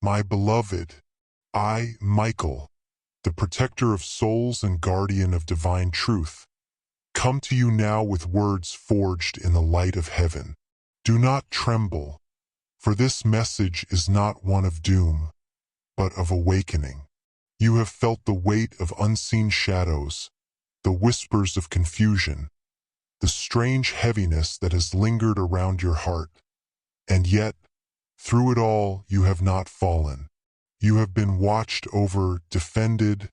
My beloved, I, Michael, the protector of souls and guardian of divine truth, come to you now with words forged in the light of heaven. Do not tremble, for this message is not one of doom, but of awakening. You have felt the weight of unseen shadows, the whispers of confusion, the strange heaviness that has lingered around your heart. And yet, through it all, you have not fallen. You have been watched over, defended,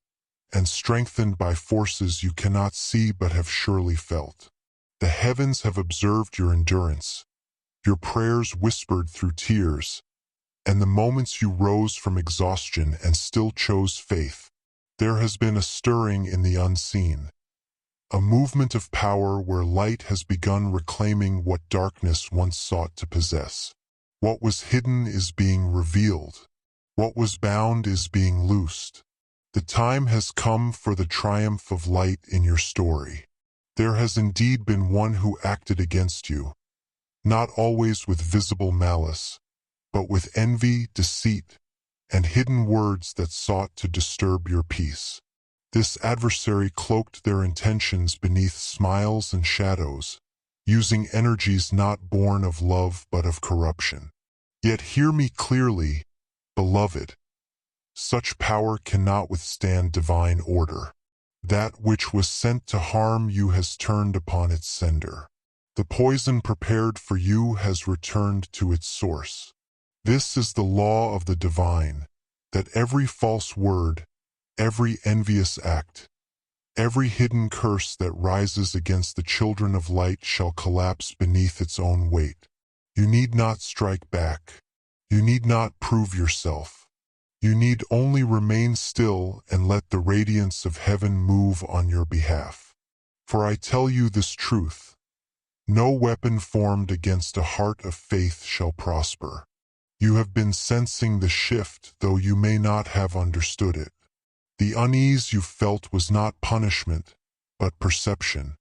and strengthened by forces you cannot see but have surely felt. The heavens have observed your endurance, your prayers whispered through tears, and the moments you rose from exhaustion and still chose faith. There has been a stirring in the unseen, a movement of power where light has begun reclaiming what darkness once sought to possess. What was hidden is being revealed. What was bound is being loosed. The time has come for the triumph of light in your story. There has indeed been one who acted against you, not always with visible malice, but with envy, deceit, and hidden words that sought to disturb your peace. This adversary cloaked their intentions beneath smiles and shadows, using energies not born of love but of corruption. Yet hear me clearly, beloved. Such power cannot withstand divine order. That which was sent to harm you has turned upon its sender. The poison prepared for you has returned to its source. This is the law of the divine, that every false word, every envious act, every hidden curse that rises against the children of light shall collapse beneath its own weight. You need not strike back. You need not prove yourself. You need only remain still and let the radiance of heaven move on your behalf. For I tell you this truth, no weapon formed against a heart of faith shall prosper. You have been sensing the shift, though you may not have understood it. The unease you felt was not punishment, but perception.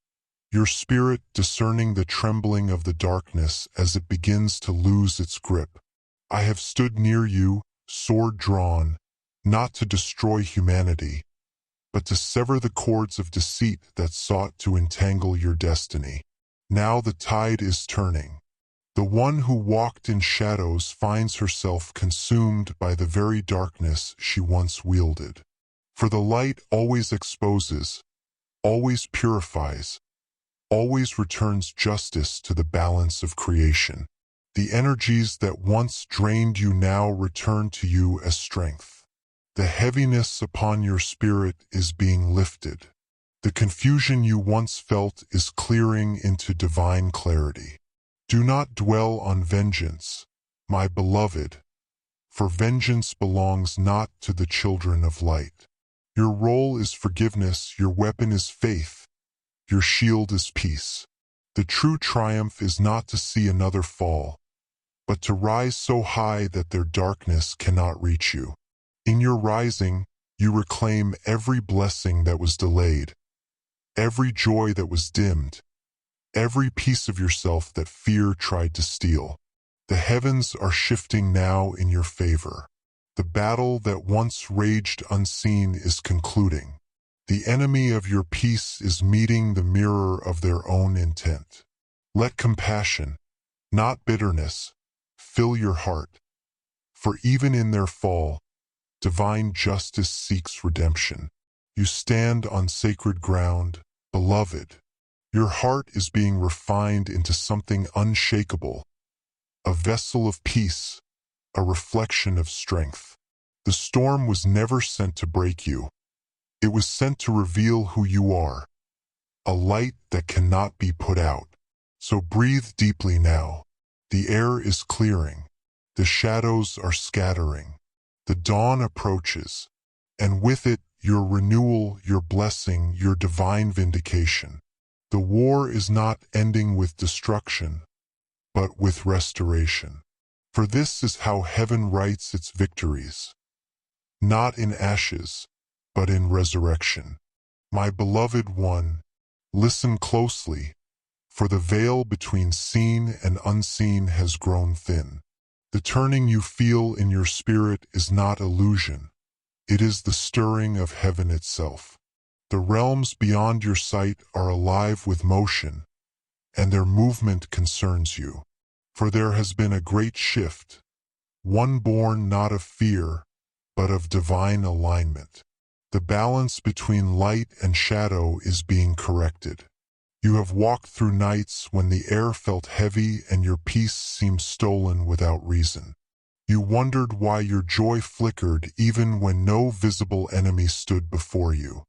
Your spirit discerning the trembling of the darkness as it begins to lose its grip. I have stood near you, sword drawn, not to destroy humanity, but to sever the cords of deceit that sought to entangle your destiny. Now the tide is turning. The one who walked in shadows finds herself consumed by the very darkness she once wielded. For the light always exposes, always purifies, always returns justice to the balance of creation. The energies that once drained you now return to you as strength. The heaviness upon your spirit is being lifted. The confusion you once felt is clearing into divine clarity. Do not dwell on vengeance, my beloved, for vengeance belongs not to the children of light. Your role is forgiveness, your weapon is faith, your shield is peace. The true triumph is not to see another fall, but to rise so high that their darkness cannot reach you. In your rising, you reclaim every blessing that was delayed, every joy that was dimmed, every piece of yourself that fear tried to steal. The heavens are shifting now in your favor. The battle that once raged unseen is concluding. The enemy of your peace is meeting the mirror of their own intent. Let compassion, not bitterness, fill your heart, for even in their fall, divine justice seeks redemption. You stand on sacred ground, beloved. Your heart is being refined into something unshakable, a vessel of peace, a reflection of strength. The storm was never sent to break you. It was sent to reveal who you are, a light that cannot be put out. So breathe deeply now. The air is clearing. The shadows are scattering. The dawn approaches, and with it your renewal, your blessing, your divine vindication. The war is not ending with destruction, but with restoration. For this is how heaven writes its victories, not in ashes, but in resurrection. My beloved one, listen closely, for the veil between seen and unseen has grown thin. The turning you feel in your spirit is not illusion. It is the stirring of heaven itself. The realms beyond your sight are alive with motion, and their movement concerns you. For there has been a great shift, one born not of fear, but of divine alignment. The balance between light and shadow is being corrected. You have walked through nights when the air felt heavy and your peace seemed stolen without reason. You wondered why your joy flickered even when no visible enemy stood before you.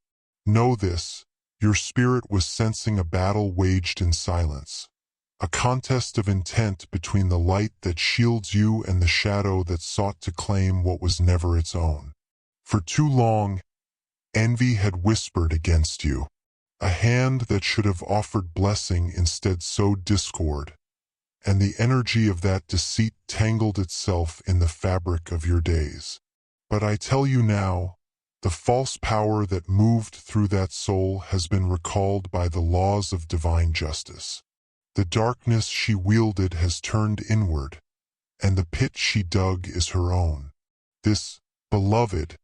Know this, your spirit was sensing a battle waged in silence. A contest of intent between the light that shields you and the shadow that sought to claim what was never its own. For too long, envy had whispered against you. A hand that should have offered blessing instead sowed discord, and the energy of that deceit tangled itself in the fabric of your days. But I tell you now, the false power that moved through that soul has been recalled by the laws of divine justice. The darkness she wielded has turned inward, and the pit she dug is her own. This, beloved,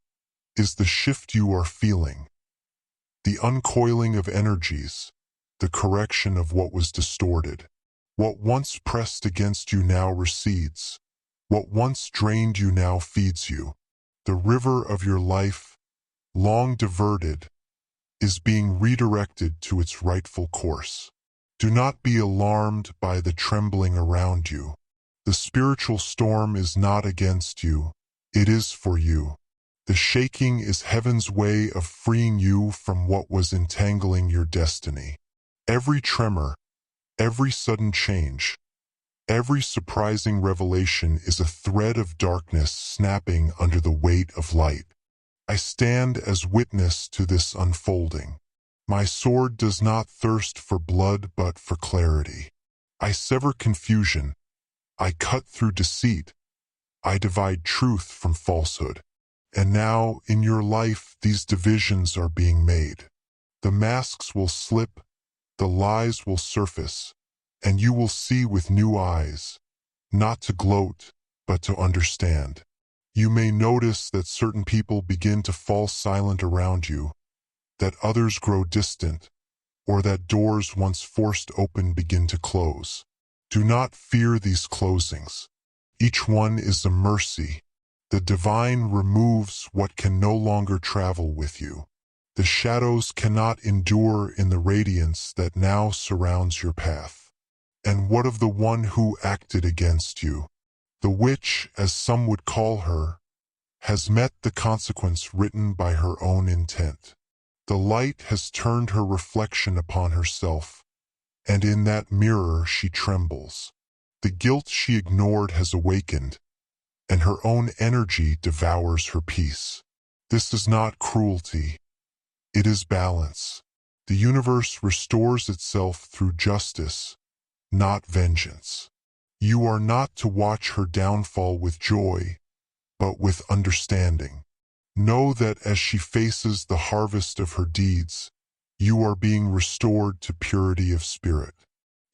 is the shift you are feeling. The uncoiling of energies, the correction of what was distorted. What once pressed against you now recedes. What once drained you now feeds you. The river of your life, long diverted, is being redirected to its rightful course. Do not be alarmed by the trembling around you. The spiritual storm is not against you, it is for you. The shaking is heaven's way of freeing you from what was entangling your destiny. Every tremor, every sudden change, every surprising revelation is a thread of darkness snapping under the weight of light. I stand as witness to this unfolding. My sword does not thirst for blood but for clarity. I sever confusion. I cut through deceit. I divide truth from falsehood. And now, in your life, these divisions are being made. The masks will slip, the lies will surface, and you will see with new eyes, not to gloat, but to understand. You may notice that certain people begin to fall silent around you, that others grow distant, or that doors once forced open begin to close. Do not fear these closings. Each one is a mercy. The divine removes what can no longer travel with you. The shadows cannot endure in the radiance that now surrounds your path. And what of the one who acted against you? The witch, as some would call her, has met the consequence written by her own intent. The light has turned her reflection upon herself, and in that mirror she trembles. The guilt she ignored has awakened, and her own energy devours her peace. This is not cruelty. It is balance. The universe restores itself through justice, not vengeance. You are not to watch her downfall with joy, but with understanding. Know that as she faces the harvest of her deeds, you are being restored to purity of spirit.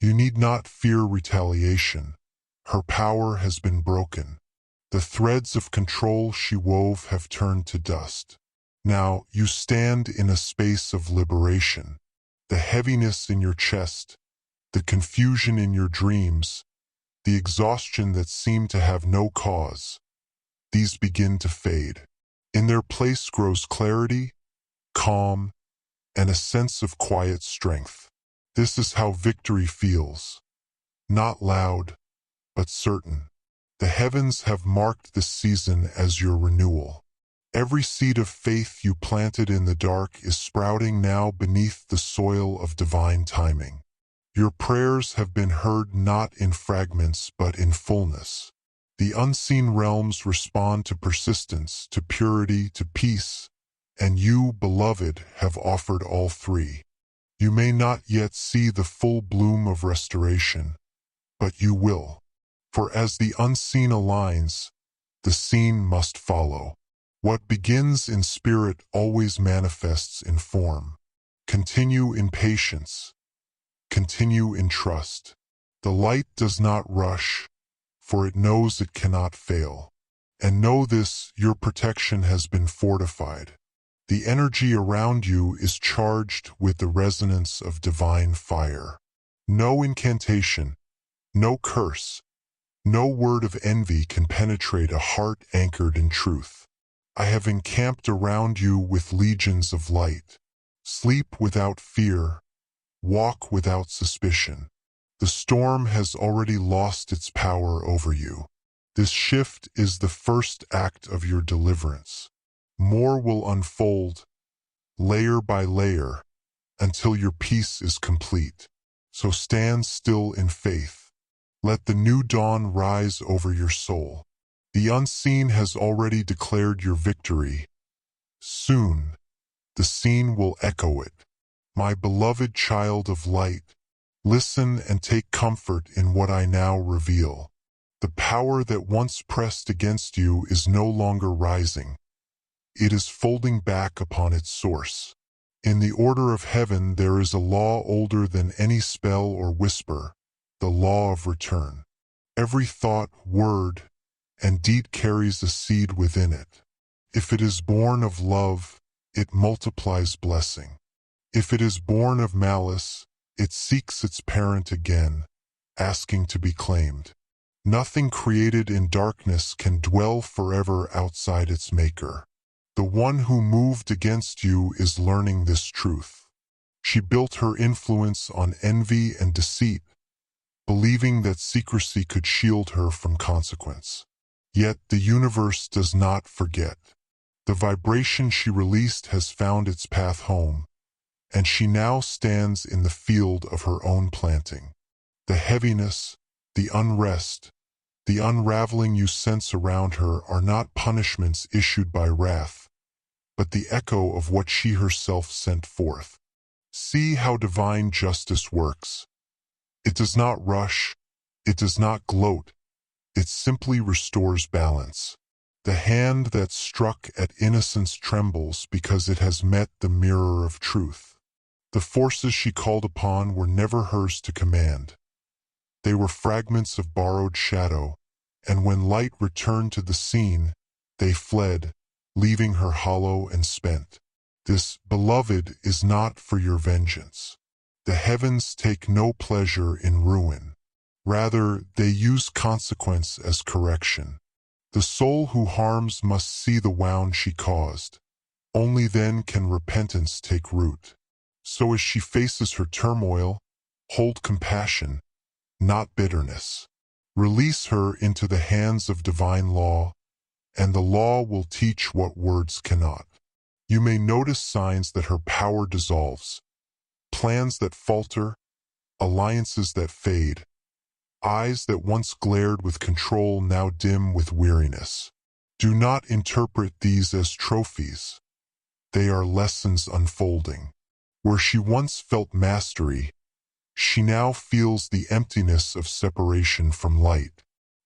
You need not fear retaliation. Her power has been broken. The threads of control she wove have turned to dust. Now you stand in a space of liberation. The heaviness in your chest, the confusion in your dreams, the exhaustion that seemed to have no cause, these begin to fade. In their place grows clarity, calm, and a sense of quiet strength. This is how victory feels. Not loud, but certain. The heavens have marked this season as your renewal. Every seed of faith you planted in the dark is sprouting now beneath the soil of divine timing. Your prayers have been heard not in fragments but in fullness. The unseen realms respond to persistence, to purity, to peace, and you, beloved, have offered all three. You may not yet see the full bloom of restoration, but you will. For as the unseen aligns, the seen must follow. What begins in spirit always manifests in form. Continue in patience. Continue in trust. The light does not rush, for it knows it cannot fail. And know this, your protection has been fortified. The energy around you is charged with the resonance of divine fire. No incantation, no curse, no word of envy can penetrate a heart anchored in truth. I have encamped around you with legions of light. Sleep without fear, walk without suspicion. The storm has already lost its power over you. This shift is the first act of your deliverance. More will unfold, layer by layer, until your peace is complete. So stand still in faith. Let the new dawn rise over your soul. The unseen has already declared your victory. Soon, the seen will echo it. My beloved child of light, listen and take comfort in what I now reveal. The power that once pressed against you is no longer rising. It is folding back upon its source. In the order of heaven there is a law older than any spell or whisper, the law of return. Every thought, word, and deed carries a seed within it. If it is born of love, it multiplies blessing. If it is born of malice, it seeks its parent again, asking to be claimed. Nothing created in darkness can dwell forever outside its maker. The one who moved against you is learning this truth. She built her influence on envy and deceit, believing that secrecy could shield her from consequence. Yet the universe does not forget. The vibration she released has found its path home, and she now stands in the field of her own planting. The heaviness, the unrest, the unraveling you sense around her are not punishments issued by wrath, but the echo of what she herself sent forth. See how divine justice works. It does not rush, it does not gloat, it simply restores balance. The hand that struck at innocence trembles because it has met the mirror of truth. The forces she called upon were never hers to command. They were fragments of borrowed shadow, and when light returned to the scene, they fled, leaving her hollow and spent. This, beloved, is not for your vengeance. The heavens take no pleasure in ruin. Rather, they use consequence as correction. The soul who harms must see the wound she caused. Only then can repentance take root. So as she faces her turmoil, hold compassion, not bitterness. Release her into the hands of divine law, and the law will teach what words cannot. You may notice signs that her power dissolves, plans that falter, alliances that fade, eyes that once glared with control now dim with weariness. Do not interpret these as trophies. They are lessons unfolding. Where she once felt mastery, she now feels the emptiness of separation from light.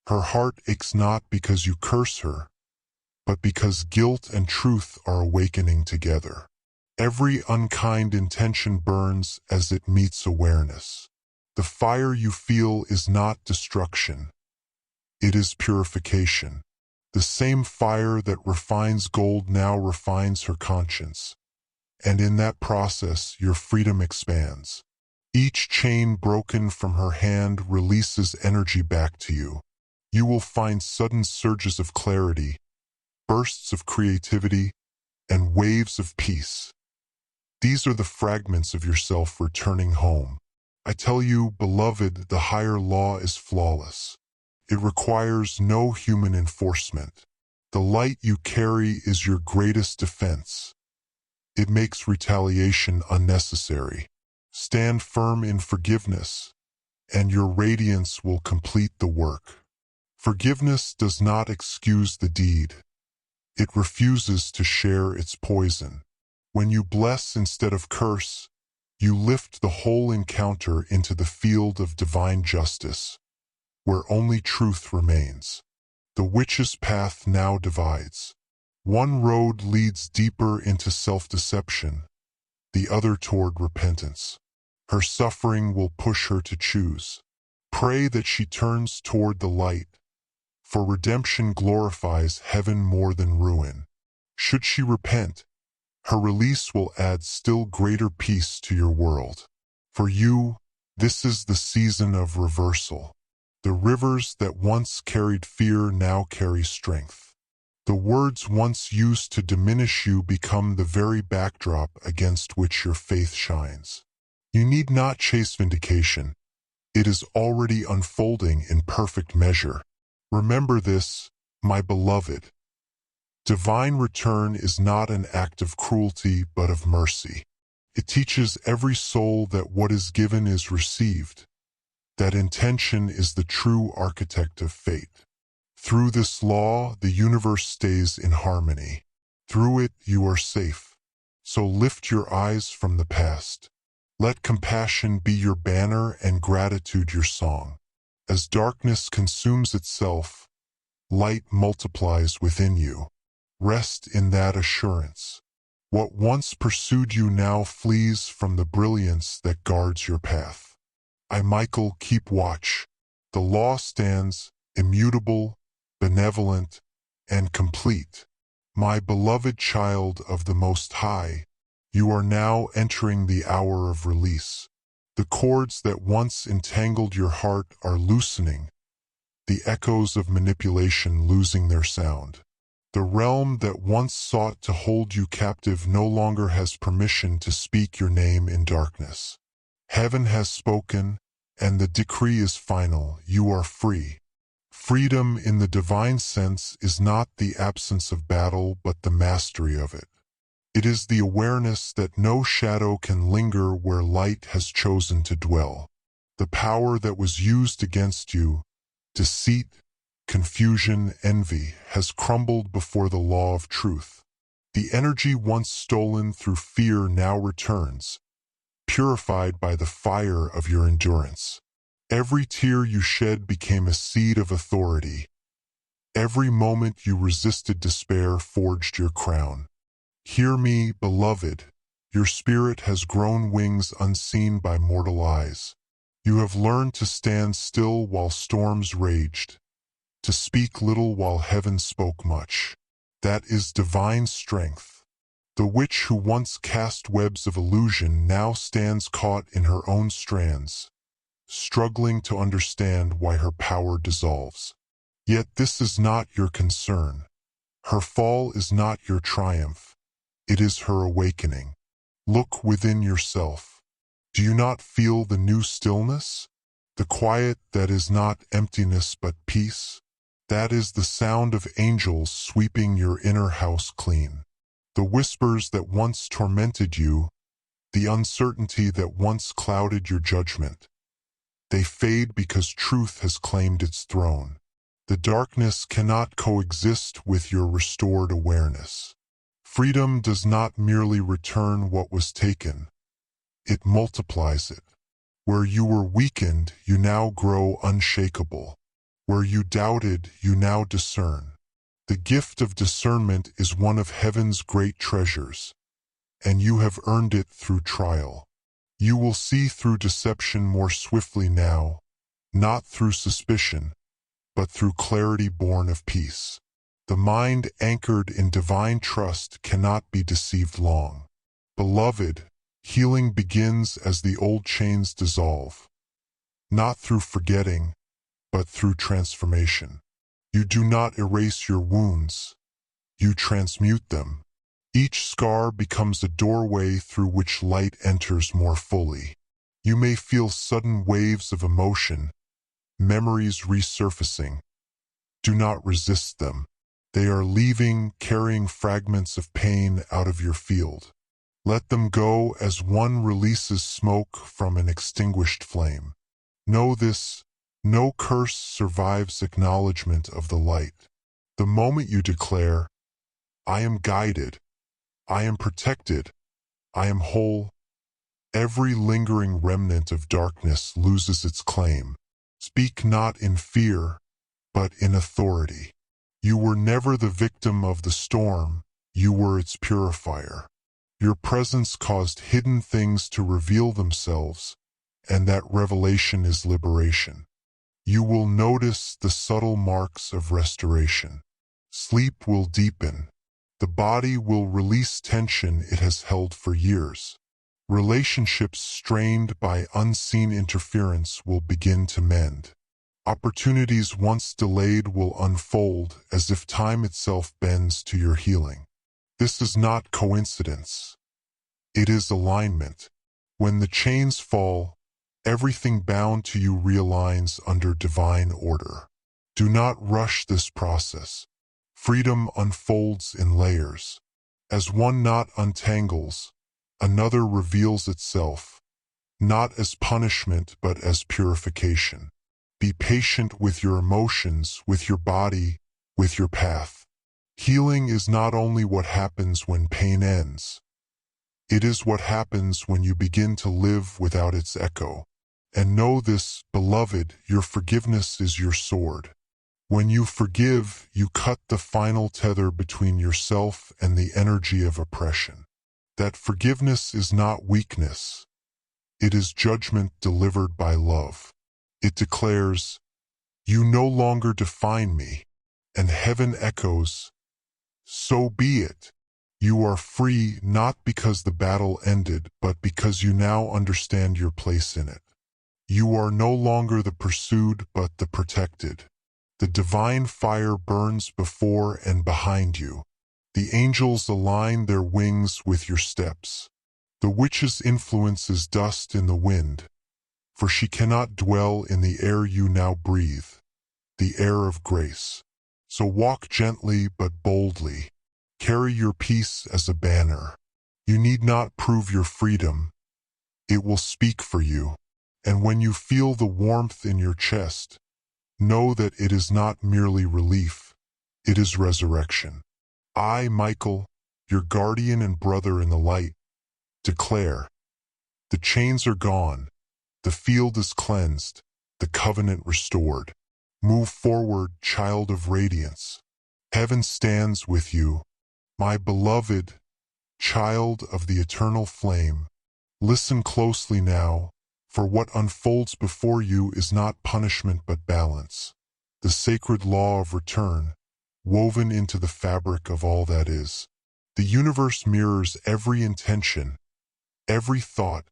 Her heart aches not because you curse her, but because guilt and truth are awakening together. Every unkind intention burns as it meets awareness. The fire you feel is not destruction. It is purification. The same fire that refines gold now refines her conscience. And in that process, your freedom expands. Each chain broken from her hand releases energy back to you. You will find sudden surges of clarity, bursts of creativity, and waves of peace. These are the fragments of yourself returning home. I tell you, beloved, the higher law is flawless. It requires no human enforcement. The light you carry is your greatest defense. It makes retaliation unnecessary. Stand firm in forgiveness, and your radiance will complete the work. Forgiveness does not excuse the deed. It refuses to share its poison. When you bless instead of curse, you lift the whole encounter into the field of divine justice, where only truth remains. The witch's path now divides. One road leads deeper into self-deception, the other toward repentance. Her suffering will push her to choose. Pray that she turns toward the light, for redemption glorifies heaven more than ruin. Should she repent, her release will add still greater peace to your world. For you, this is the season of reversal. The rivers that once carried fear now carry strength. The words once used to diminish you become the very backdrop against which your faith shines. You need not chase vindication. It is already unfolding in perfect measure. Remember this, my beloved. Divine return is not an act of cruelty but of mercy. It teaches every soul that what is given is received, that intention is the true architect of fate. Through this law, the universe stays in harmony. Through it, you are safe. So lift your eyes from the past. Let compassion be your banner and gratitude your song. As darkness consumes itself, light multiplies within you. Rest in that assurance. What once pursued you now flees from the brilliance that guards your path. I, Michael, keep watch. The law stands, immutable, benevolent, and complete. My beloved child of the Most High, you are now entering the hour of release. The cords that once entangled your heart are loosening, the echoes of manipulation losing their sound. The realm that once sought to hold you captive no longer has permission to speak your name in darkness. Heaven has spoken, and the decree is final. You are free. Freedom in the divine sense is not the absence of battle but the mastery of it. It is the awareness that no shadow can linger where light has chosen to dwell. The power that was used against you, deceit, confusion, envy, has crumbled before the law of truth. The energy once stolen through fear now returns, purified by the fire of your endurance. Every tear you shed became a seed of authority. Every moment you resisted despair forged your crown. Hear me, beloved. Your spirit has grown wings unseen by mortal eyes. You have learned to stand still while storms raged, to speak little while heaven spoke much. That is divine strength. The witch who once cast webs of illusion now stands caught in her own strands, struggling to understand why her power dissolves. Yet this is not your concern. Her fall is not your triumph. It is her awakening. Look within yourself. Do you not feel the new stillness? The quiet that is not emptiness but peace? That is the sound of angels sweeping your inner house clean. The whispers that once tormented you, the uncertainty that once clouded your judgment, they fade because truth has claimed its throne. The darkness cannot coexist with your restored awareness. Freedom does not merely return what was taken, it multiplies it. Where you were weakened, you now grow unshakable. Where you doubted, you now discern. The gift of discernment is one of heaven's great treasures, and you have earned it through trial. You will see through deception more swiftly now, not through suspicion, but through clarity born of peace. The mind anchored in divine trust cannot be deceived long. Beloved, healing begins as the old chains dissolve, not through forgetting, but through transformation. You do not erase your wounds, you transmute them. Each scar becomes a doorway through which light enters more fully. You may feel sudden waves of emotion, memories resurfacing. Do not resist them. They are leaving, carrying fragments of pain out of your field. Let them go as one releases smoke from an extinguished flame. Know this, no curse survives acknowledgement of the light. The moment you declare, I am guided, I am protected, I am whole, every lingering remnant of darkness loses its claim. Speak not in fear, but in authority. You were never the victim of the storm, you were its purifier. Your presence caused hidden things to reveal themselves, and that revelation is liberation. You will notice the subtle marks of restoration. Sleep will deepen. The body will release tension it has held for years. Relationships strained by unseen interference will begin to mend. Opportunities once delayed will unfold as if time itself bends to your healing. This is not coincidence. It is alignment. When the chains fall, everything bound to you realigns under divine order. Do not rush this process. Freedom unfolds in layers. As one knot untangles, another reveals itself, not as punishment but as purification. Be patient with your emotions, with your body, with your path. Healing is not only what happens when pain ends. It is what happens when you begin to live without its echo. And know this, beloved, your forgiveness is your sword. When you forgive, you cut the final tether between yourself and the energy of oppression. That forgiveness is not weakness. It is judgment delivered by love. It declares, "You no longer define me," and heaven echoes, "So be it." You are free not because the battle ended, but because you now understand your place in it. You are no longer the pursued, but the protected. The divine fire burns before and behind you. The angels align their wings with your steps. The witch's influence is dust in the wind, for she cannot dwell in the air you now breathe, the air of grace. So walk gently but boldly. Carry your peace as a banner. You need not prove your freedom. It will speak for you. And when you feel the warmth in your chest, know that it is not merely relief, it is resurrection. I, Michael, your guardian and brother in the light, declare, the chains are gone, the field is cleansed, the covenant restored. Move forward, child of radiance. Heaven stands with you, my beloved, child of the eternal flame. Listen closely now, for what unfolds before you is not punishment but balance, the sacred law of return, woven into the fabric of all that is. The universe mirrors every intention, every thought,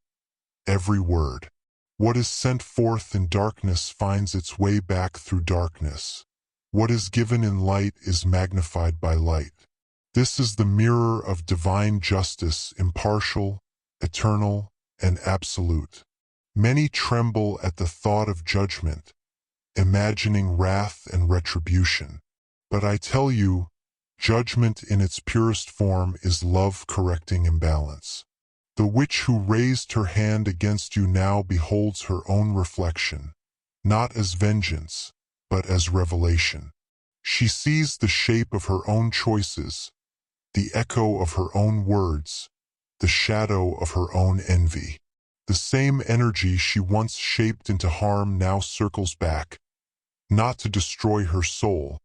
every word. What is sent forth in darkness finds its way back through darkness. What is given in light is magnified by light. This is the mirror of divine justice, impartial, eternal, and absolute. Many tremble at the thought of judgment, imagining wrath and retribution. But I tell you, judgment in its purest form is love correcting imbalance. The witch who raised her hand against you now beholds her own reflection, not as vengeance, but as revelation. She sees the shape of her own choices, the echo of her own words, the shadow of her own envy. The same energy she once shaped into harm now circles back, not to destroy her soul,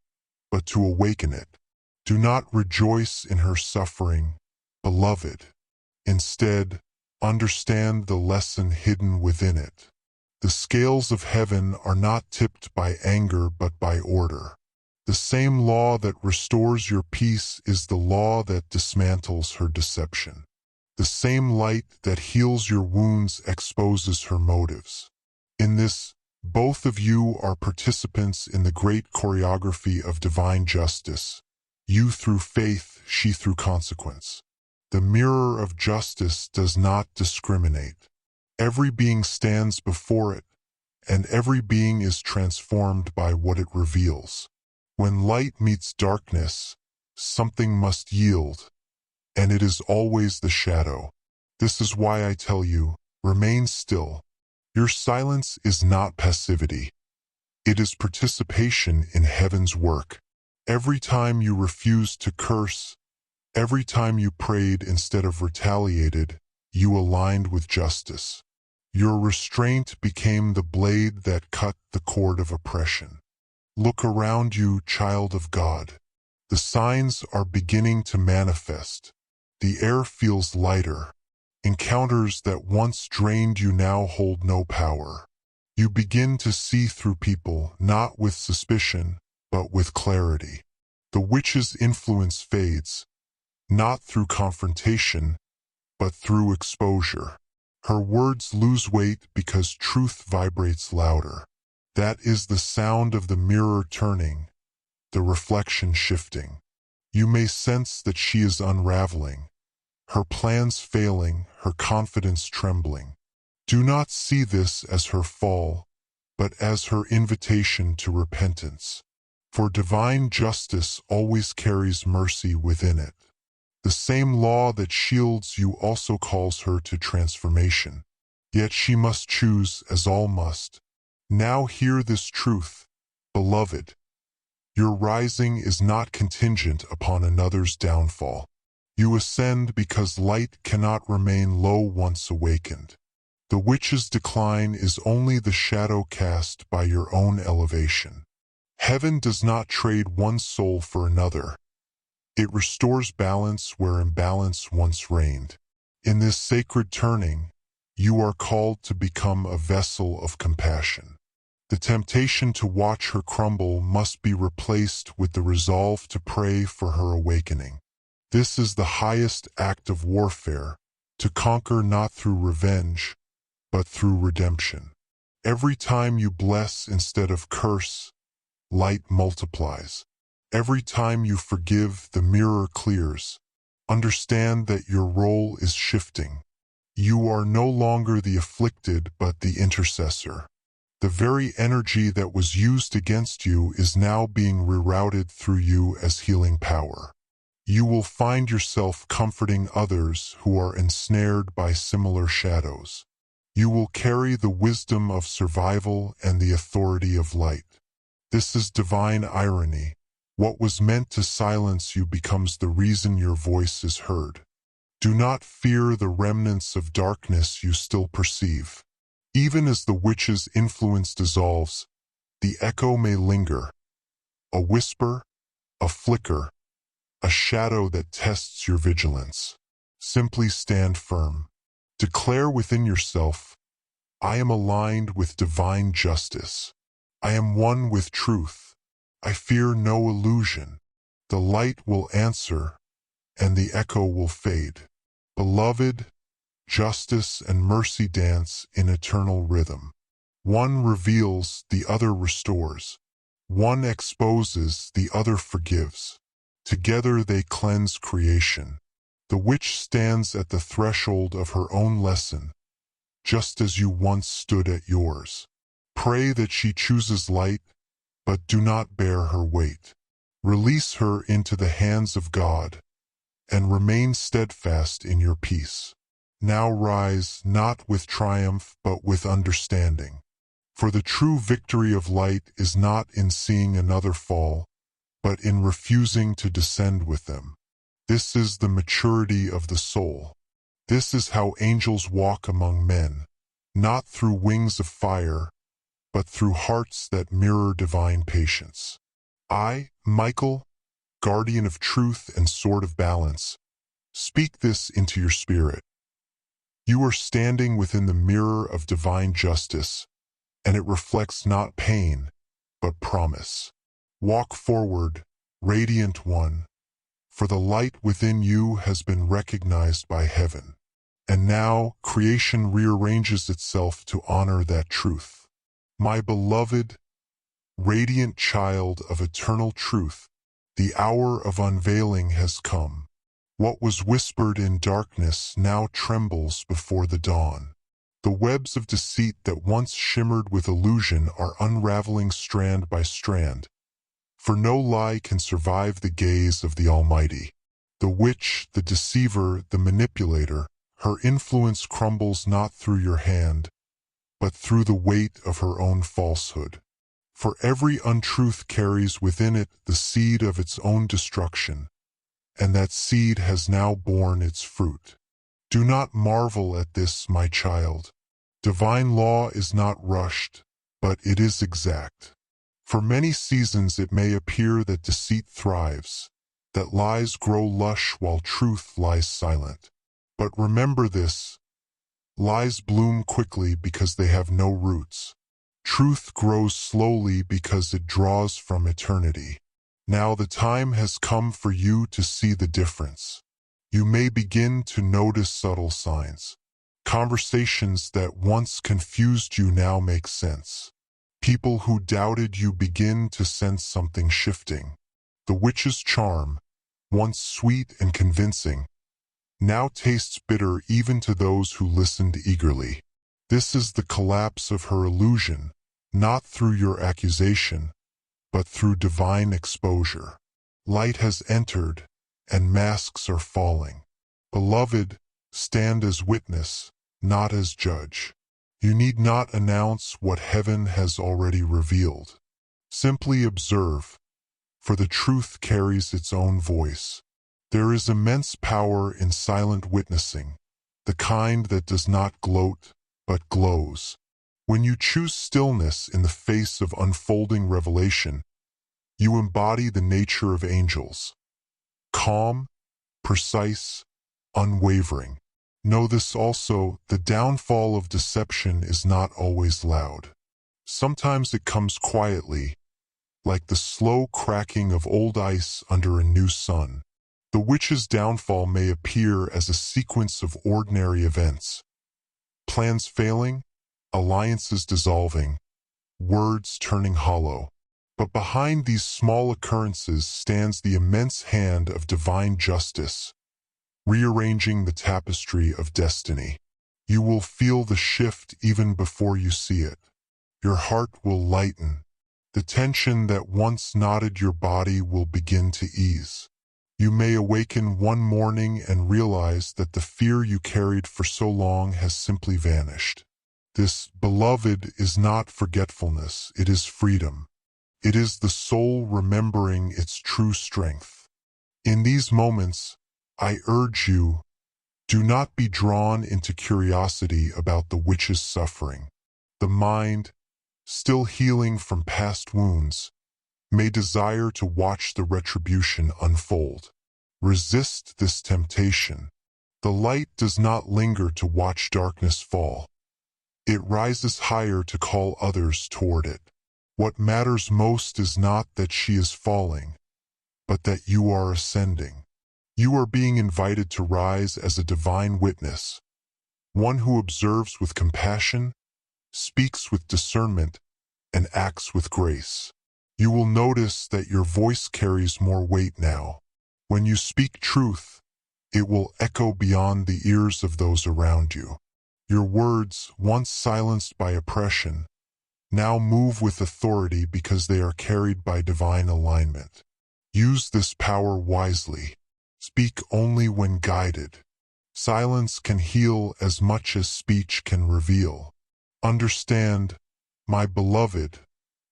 but to awaken it. Do not rejoice in her suffering, beloved. Instead, understand the lesson hidden within it. The scales of heaven are not tipped by anger but by order. The same law that restores your peace is the law that dismantles her deception. The same light that heals your wounds exposes her motives. In this, both of you are participants in the great choreography of divine justice. You through faith, she through consequence. The mirror of justice does not discriminate. Every being stands before it, and every being is transformed by what it reveals. When light meets darkness, something must yield, and it is always the shadow. This is why I tell you, remain still. Your silence is not passivity. It is participation in heaven's work. Every time you refused to curse, every time you prayed instead of retaliated, you aligned with justice. Your restraint became the blade that cut the cord of oppression. Look around you, child of God. The signs are beginning to manifest. The air feels lighter. Encounters that once drained you now hold no power. You begin to see through people not with suspicion, but with clarity. The witch's influence fades, not through confrontation, but through exposure. Her words lose weight because truth vibrates louder. That is the sound of the mirror turning, the reflection shifting. You may sense that she is unraveling, her plans failing, her confidence trembling. Do not see this as her fall, but as her invitation to repentance. For divine justice always carries mercy within it. The same law that shields you also calls her to transformation. Yet she must choose, as all must. Now hear this truth, beloved. Your rising is not contingent upon another's downfall. You ascend because light cannot remain low once awakened. The witch's decline is only the shadow cast by your own elevation. Heaven does not trade one soul for another. It restores balance where imbalance once reigned. In this sacred turning, you are called to become a vessel of compassion. The temptation to watch her crumble must be replaced with the resolve to pray for her awakening. This is the highest act of warfare, to conquer not through revenge, but through redemption. Every time you bless instead of curse, light multiplies. Every time you forgive, the mirror clears. Understand that your role is shifting. You are no longer the afflicted, but the intercessor. The very energy that was used against you is now being rerouted through you as healing power. You will find yourself comforting others who are ensnared by similar shadows. You will carry the wisdom of survival and the authority of light. This is divine irony. What was meant to silence you becomes the reason your voice is heard. Do not fear the remnants of darkness you still perceive. Even as the witch's influence dissolves, the echo may linger. A whisper, a flicker, a shadow that tests your vigilance. Simply stand firm. Declare within yourself, I am aligned with divine justice. I am one with truth. I fear no illusion. The light will answer, and the echo will fade. Beloved, justice and mercy dance in eternal rhythm. One reveals, the other restores. One exposes, the other forgives. Together they cleanse creation. The witch stands at the threshold of her own lesson, just as you once stood at yours. Pray that she chooses light, but do not bear her weight. Release her into the hands of God, and remain steadfast in your peace. Now rise, not with triumph, but with understanding. For the true victory of light is not in seeing another fall, but in refusing to descend with them. This is the maturity of the soul. This is how angels walk among men, not through wings of fire, but through hearts that mirror divine patience. I, Michael, guardian of truth and sword of balance, speak this into your spirit. You are standing within the mirror of divine justice, and it reflects not pain, but promise. Walk forward, radiant one, for the light within you has been recognized by heaven. And now creation rearranges itself to honor that truth. My beloved, radiant child of eternal truth, the hour of unveiling has come. What was whispered in darkness now trembles before the dawn. The webs of deceit that once shimmered with illusion are unraveling strand by strand. For no lie can survive the gaze of the Almighty. The witch, the deceiver, the manipulator, her influence crumbles not through your hand, but through the weight of her own falsehood. For every untruth carries within it the seed of its own destruction, and that seed has now borne its fruit. Do not marvel at this, my child. Divine law is not rushed, but it is exact. For many seasons it may appear that deceit thrives, that lies grow lush while truth lies silent. But remember this, lies bloom quickly because they have no roots. Truth grows slowly because it draws from eternity. Now the time has come for you to see the difference. You may begin to notice subtle signs. Conversations that once confused you now make sense. People who doubted you begin to sense something shifting. The witch's charm, once sweet and convincing, now tastes bitter even to those who listened eagerly. This is the collapse of her illusion, not through your accusation, but through divine exposure. Light has entered, and masks are falling. Beloved, stand as witness, not as judge. You need not announce what heaven has already revealed. Simply observe, for the truth carries its own voice. There is immense power in silent witnessing, the kind that does not gloat, but glows. When you choose stillness in the face of unfolding revelation, you embody the nature of angels. Calm, precise, unwavering. Know this also, the downfall of deception is not always loud. Sometimes it comes quietly, like the slow cracking of old ice under a new sun. The witch's downfall may appear as a sequence of ordinary events. Plans failing, alliances dissolving, words turning hollow. But behind these small occurrences stands the immense hand of divine justice, rearranging the tapestry of destiny. You will feel the shift even before you see it. Your heart will lighten. The tension that once knotted your body will begin to ease. You may awaken one morning and realize that the fear you carried for so long has simply vanished. This, beloved, is not forgetfulness, it is freedom. It is the soul remembering its true strength. In these moments, I urge you, do not be drawn into curiosity about the witch's suffering. The mind, still healing from past wounds, may desire to watch the retribution unfold. Resist this temptation. The light does not linger to watch darkness fall. It rises higher to call others toward it. What matters most is not that she is falling, but that you are ascending. You are being invited to rise as a divine witness, one who observes with compassion, speaks with discernment, and acts with grace. You will notice that your voice carries more weight now. When you speak truth, it will echo beyond the ears of those around you. Your words, once silenced by oppression, now move with authority because they are carried by divine alignment. Use this power wisely. Speak only when guided. Silence can heal as much as speech can reveal. Understand, my beloved,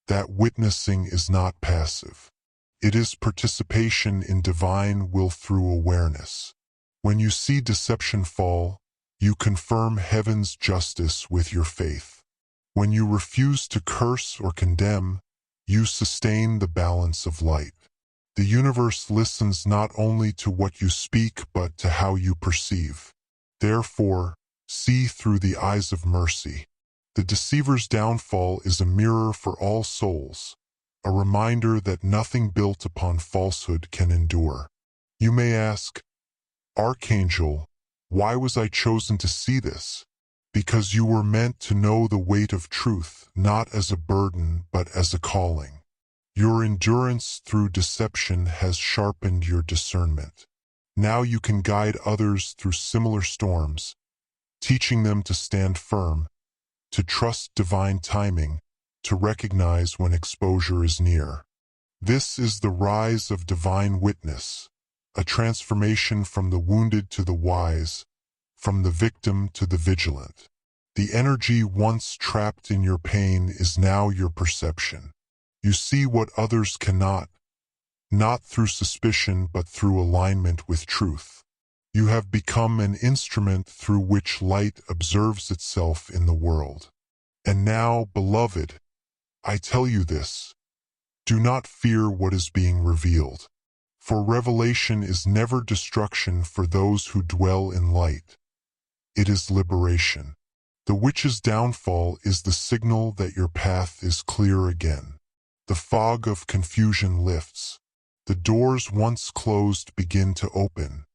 that witnessing is not passive. It is participation in divine will through awareness. When you see deception fall, you confirm heaven's justice with your faith. When you refuse to curse or condemn, you sustain the balance of light. The universe listens not only to what you speak but to how you perceive. Therefore, see through the eyes of mercy. The deceiver's downfall is a mirror for all souls, a reminder that nothing built upon falsehood can endure. You may ask, Archangel, why was I chosen to see this? Because you were meant to know the weight of truth, not as a burden but as a calling. Your endurance through deception has sharpened your discernment. Now you can guide others through similar storms, teaching them to stand firm, to trust divine timing, to recognize when exposure is near. This is the rise of divine witness, a transformation from the wounded to the wise, from the victim to the vigilant. The energy once trapped in your pain is now your perception. You see what others cannot, not through suspicion but through alignment with truth. You have become an instrument through which light observes itself in the world. And now, beloved, I tell you this, do not fear what is being revealed. For revelation is never destruction for those who dwell in light. It is liberation. The witch's downfall is the signal that your path is clear again. The fog of confusion lifts. The doors once closed begin to open.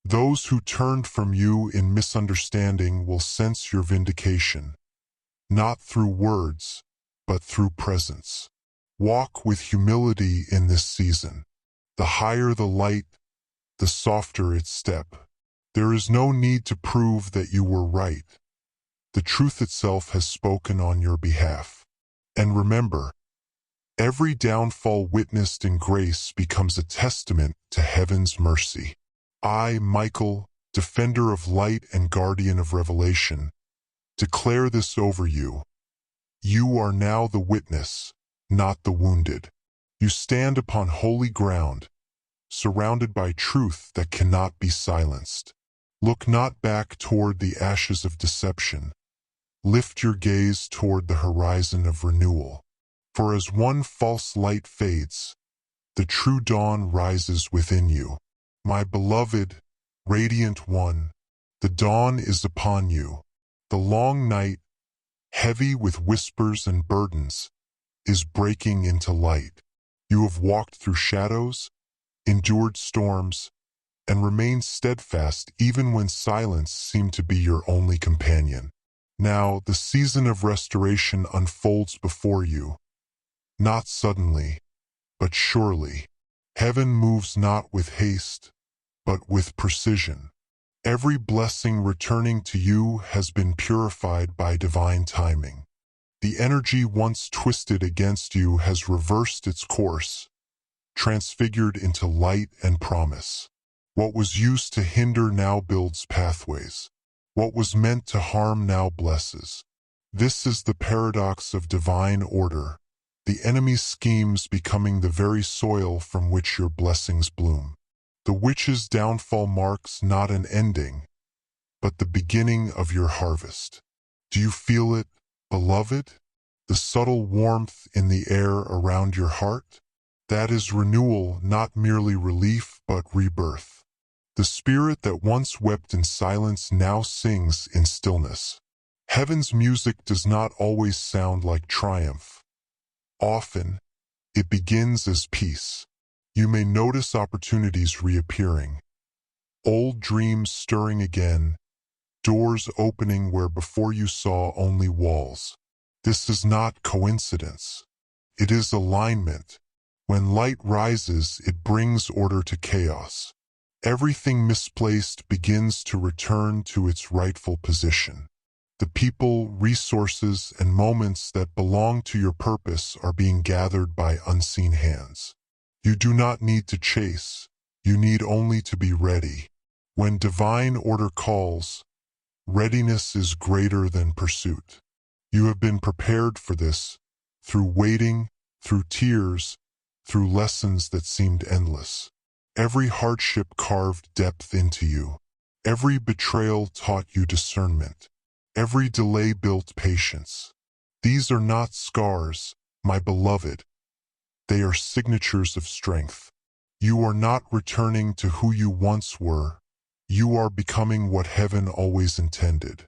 Those who turned from you in misunderstanding will sense your vindication, not through words, but through presence. Walk with humility in this season. The higher the light, the softer its step. There is no need to prove that you were right. The truth itself has spoken on your behalf. And remember, every downfall witnessed in grace becomes a testament to heaven's mercy. I, Michael, defender of light and guardian of revelation, declare this over you. You are now the witness, not the wounded. You stand upon holy ground, surrounded by truth that cannot be silenced. Look not back toward the ashes of deception. Lift your gaze toward the horizon of renewal. For as one false light fades, the true dawn rises within you. My beloved, radiant one, the dawn is upon you. The long night, heavy with whispers and burdens, is breaking into light. You have walked through shadows, endured storms, and remained steadfast even when silence seemed to be your only companion. Now the season of restoration unfolds before you, not suddenly, but surely. Heaven moves not with haste, but with precision. Every blessing returning to you has been purified by divine timing. The energy once twisted against you has reversed its course, transfigured into light and promise. What was used to hinder now builds pathways. What was meant to harm now blesses. This is the paradox of divine order, the enemy's schemes becoming the very soil from which your blessings bloom. The witch's downfall marks not an ending, but the beginning of your harvest. Do you feel it, beloved? The subtle warmth in the air around your heart? That is renewal, not merely relief, but rebirth. The spirit that once wept in silence now sings in stillness. Heaven's music does not always sound like triumph. Often, it begins as peace. You may notice opportunities reappearing, old dreams stirring again, doors opening where before you saw only walls. This is not coincidence. It is alignment. When light rises, it brings order to chaos. Everything misplaced begins to return to its rightful position. The people, resources, and moments that belong to your purpose are being gathered by unseen hands. You do not need to chase. You need only to be ready. When divine order calls, readiness is greater than pursuit. You have been prepared for this, through waiting, through tears, through lessons that seemed endless. Every hardship carved depth into you. Every betrayal taught you discernment. Every delay built patience. These are not scars, my beloved. They are signatures of strength. You are not returning to who you once were. You are becoming what heaven always intended.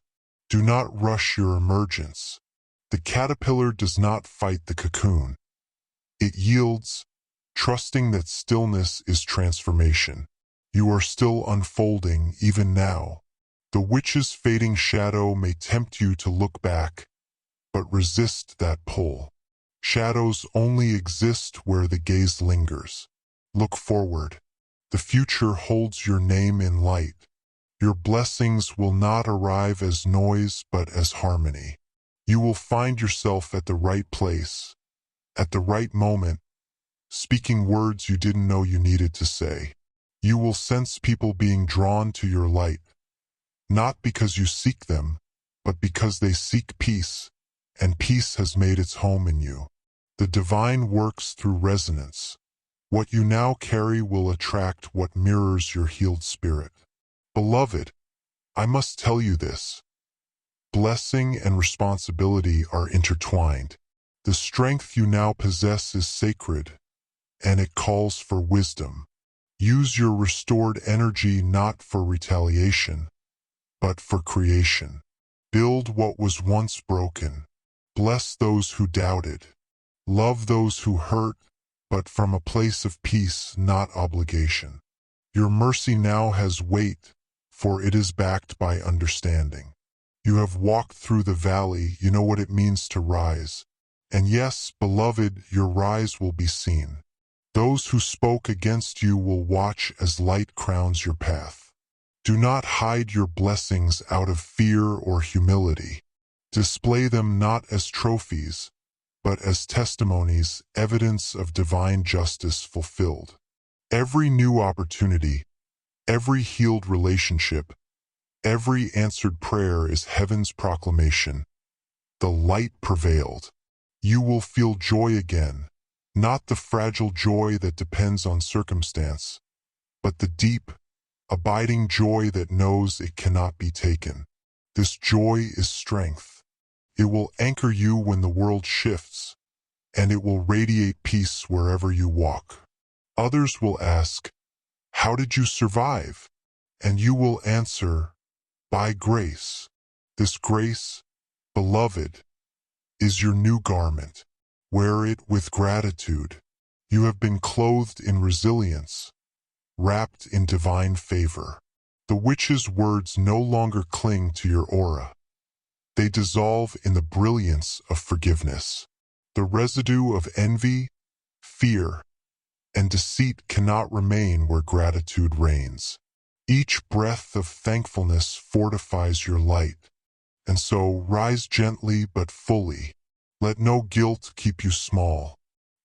Do not rush your emergence. The caterpillar does not fight the cocoon. It yields, trusting that stillness is transformation. You are still unfolding even now. The witch's fading shadow may tempt you to look back, but resist that pull. Shadows only exist where the gaze lingers. Look forward. The future holds your name in light. Your blessings will not arrive as noise but as harmony. You will find yourself at the right place, at the right moment, speaking words you didn't know you needed to say. You will sense people being drawn to your light, not because you seek them, but because they seek peace, and peace has made its home in you. The divine works through resonance. What you now carry will attract what mirrors your healed spirit. Beloved, I must tell you this. Blessing and responsibility are intertwined. The strength you now possess is sacred, and it calls for wisdom. Use your restored energy not for retaliation, but for creation. Build what was once broken. Bless those who doubted. Love those who hurt, but from a place of peace, not obligation. Your mercy now has weight, for it is backed by understanding. You have walked through the valley, you know what it means to rise. And yes, beloved, your rise will be seen. Those who spoke against you will watch as light crowns your path. Do not hide your blessings out of fear or humility. Display them not as trophies, but as testimonies, evidence of divine justice fulfilled. Every new opportunity, every healed relationship, every answered prayer is heaven's proclamation. The light prevailed. You will feel joy again, not the fragile joy that depends on circumstance, but the deep, abiding joy that knows it cannot be taken. This joy is strength. It will anchor you when the world shifts, and it will radiate peace wherever you walk. Others will ask, "How did you survive?" And you will answer, "By grace." This grace, beloved, is your new garment. Wear it with gratitude. You have been clothed in resilience, wrapped in divine favor. The witch's words no longer cling to your aura. They dissolve in the brilliance of forgiveness. The residue of envy, fear, and deceit cannot remain where gratitude reigns. Each breath of thankfulness fortifies your light, and so rise gently but fully. Let no guilt keep you small.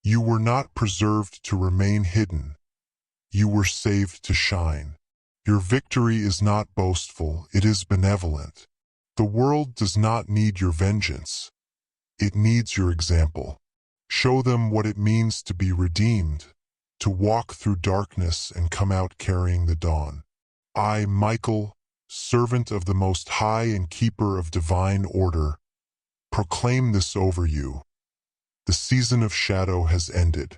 You were not preserved to remain hidden. You were saved to shine. Your victory is not boastful, it is benevolent. The world does not need your vengeance. It needs your example. Show them what it means to be redeemed, to walk through darkness and come out carrying the dawn. I, Michael, servant of the Most High and keeper of divine order, proclaim this over you. The season of shadow has ended.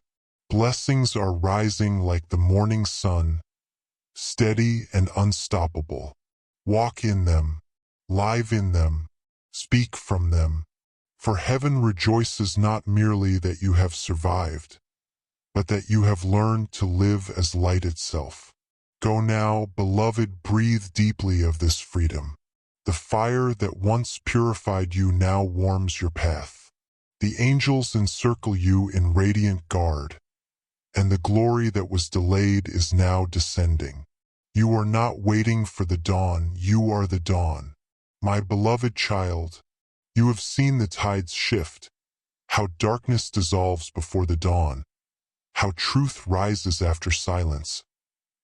Blessings are rising like the morning sun, steady and unstoppable. Walk in them, live in them, speak from them. For heaven rejoices not merely that you have survived, but that you have learned to live as light itself. Go now, beloved, breathe deeply of this freedom. The fire that once purified you now warms your path. The angels encircle you in radiant guard, and the glory that was delayed is now descending. You are not waiting for the dawn, you are the dawn. My beloved child, you have seen the tides shift, how darkness dissolves before the dawn, how truth rises after silence,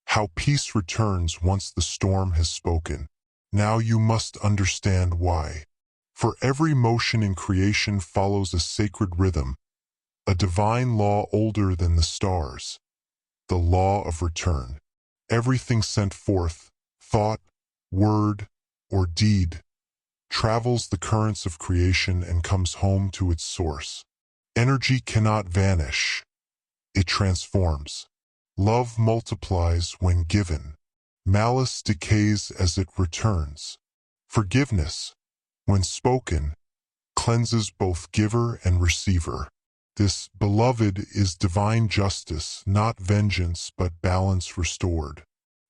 how peace returns once the storm has spoken. Now you must understand why. For every motion in creation follows a sacred rhythm, a divine law older than the stars, the law of return. Everything sent forth, thought, word, or deed, travels the currents of creation and comes home to its source. Energy cannot vanish. It transforms. Love multiplies when given. Malice decays as it returns. Forgiveness, when spoken, cleanses both giver and receiver. This, beloved, is divine justice, not vengeance, but balance restored.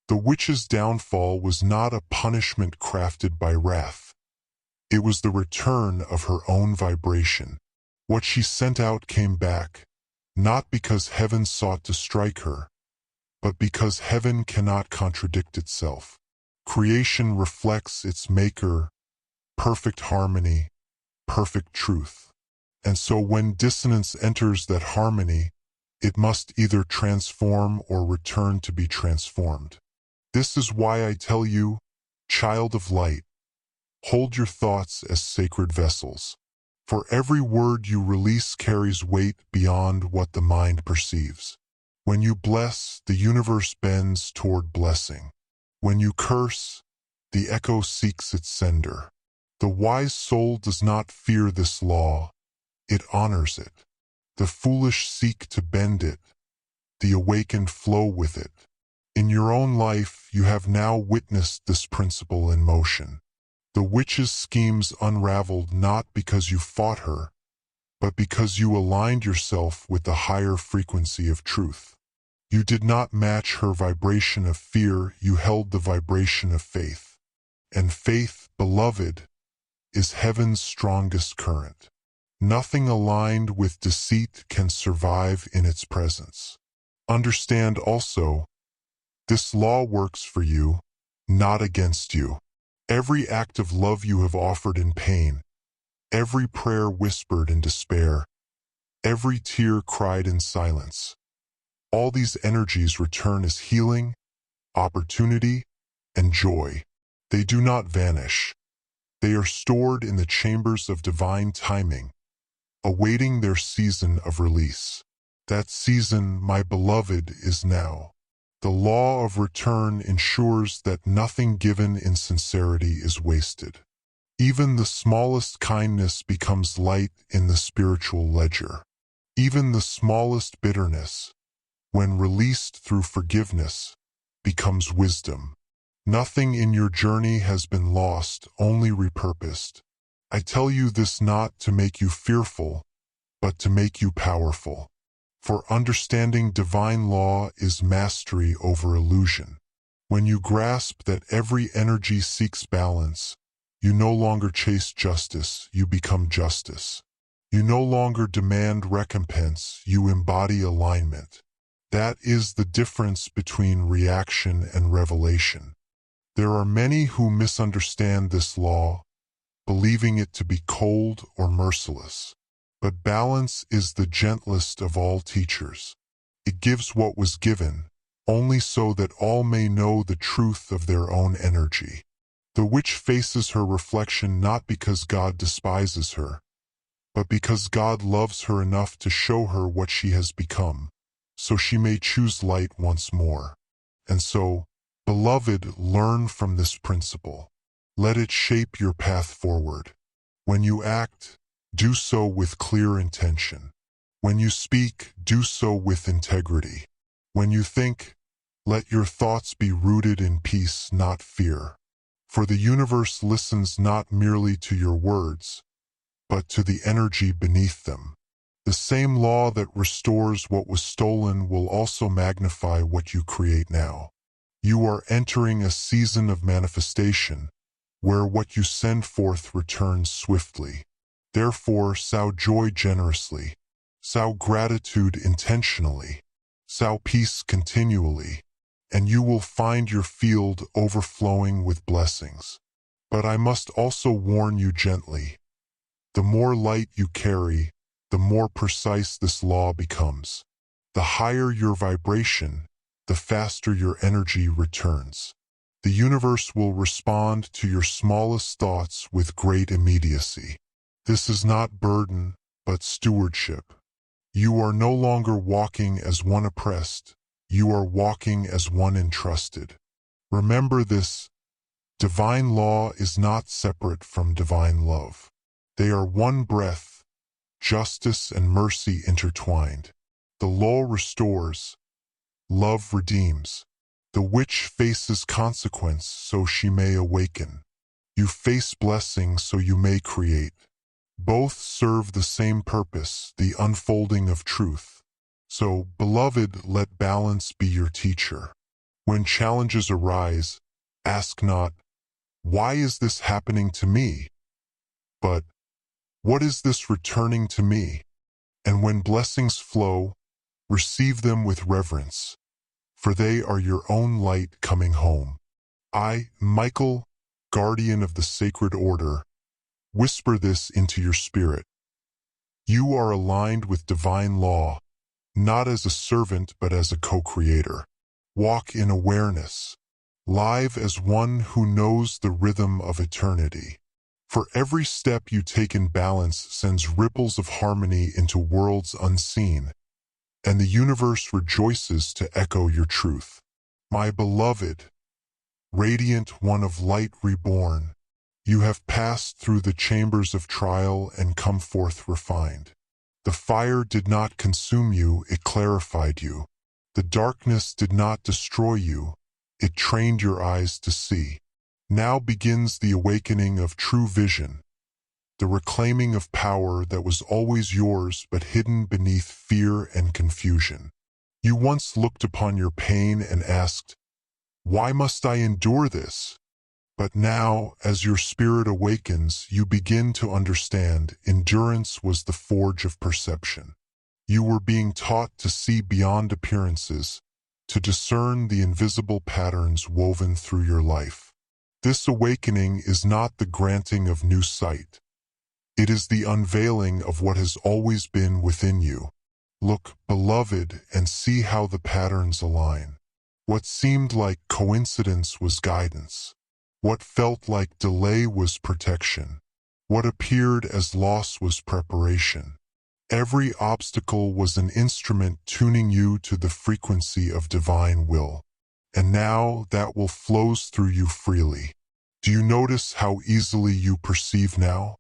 The witch's downfall was not a punishment crafted by wrath. It was the return of her own vibration. What she sent out came back, not because heaven sought to strike her, but because heaven cannot contradict itself. Creation reflects its maker, perfect harmony, perfect truth. And so when dissonance enters that harmony, it must either transform or return to be transformed. This is why I tell you, child of light, hold your thoughts as sacred vessels. For every word you release carries weight beyond what the mind perceives. When you bless, the universe bends toward blessing. When you curse, the echo seeks its sender. The wise soul does not fear this law, it honors it. The foolish seek to bend it, the awakened flow with it. In your own life, you have now witnessed this principle in motion. The witch's schemes unraveled not because you fought her, but because you aligned yourself with the higher frequency of truth. You did not match her vibration of fear, you held the vibration of faith. And faith, beloved, is heaven's strongest current. Nothing aligned with deceit can survive in its presence. Understand also, this law works for you, not against you. Every act of love you have offered in pain, every prayer whispered in despair, every tear cried in silence, all these energies return as healing, opportunity, and joy. They do not vanish. They are stored in the chambers of divine timing, awaiting their season of release. That season, my beloved, is now. The law of return ensures that nothing given in sincerity is wasted. Even the smallest kindness becomes light in the spiritual ledger. Even the smallest bitterness, when released through forgiveness, becomes wisdom. Nothing in your journey has been lost, only repurposed. I tell you this not to make you fearful, but to make you powerful. For understanding divine law is mastery over illusion. When you grasp that every energy seeks balance, you no longer chase justice, you become justice. You no longer demand recompense, you embody alignment. That is the difference between reaction and revelation. There are many who misunderstand this law, believing it to be cold or merciless. But balance is the gentlest of all teachers. It gives what was given, only so that all may know the truth of their own energy. The witch faces her reflection not because God despises her, but because God loves her enough to show her what she has become, so she may choose light once more. And so, beloved, learn from this principle. Let it shape your path forward. When you act, do so with clear intention. When you speak, do so with integrity. When you think, let your thoughts be rooted in peace, not fear. For the universe listens not merely to your words, but to the energy beneath them. The same law that restores what was stolen will also magnify what you create now. You are entering a season of manifestation, where what you send forth returns swiftly. Therefore, sow joy generously, sow gratitude intentionally, sow peace continually, and you will find your field overflowing with blessings. But I must also warn you gently. The more light you carry, the more precise this law becomes. The higher your vibration, the faster your energy returns. The universe will respond to your smallest thoughts with great immediacy. This is not burden, but stewardship. You are no longer walking as one oppressed, you are walking as one entrusted. Remember this, divine law is not separate from divine love. They are one breath, justice and mercy intertwined. The law restores, love redeems. The witch faces consequence so she may awaken. You face blessing so you may create. Both serve the same purpose, the unfolding of truth. So, beloved, let balance be your teacher. When challenges arise, ask not, why is this happening to me? But, what is this returning to me? And when blessings flow, receive them with reverence, for they are your own light coming home. I, Michael, guardian of the sacred order, whisper this into your spirit. You are aligned with divine law, not as a servant but as a co-creator. Walk in awareness, live as one who knows the rhythm of eternity. For every step you take in balance sends ripples of harmony into worlds unseen, and the universe rejoices to echo your truth. My beloved, radiant one of light reborn, you have passed through the chambers of trial and come forth refined. The fire did not consume you, it clarified you. The darkness did not destroy you, it trained your eyes to see. Now begins the awakening of true vision, the reclaiming of power that was always yours but hidden beneath fear and confusion. You once looked upon your pain and asked, "Why must I endure this?" But now, as your spirit awakens, you begin to understand endurance was the forge of perception. You were being taught to see beyond appearances, to discern the invisible patterns woven through your life. This awakening is not the granting of new sight. It is the unveiling of what has always been within you. Look, beloved, and see how the patterns align. What seemed like coincidence was guidance. What felt like delay was protection. What appeared as loss was preparation. Every obstacle was an instrument tuning you to the frequency of divine will. And now that will flows through you freely. Do you notice how easily you perceive now?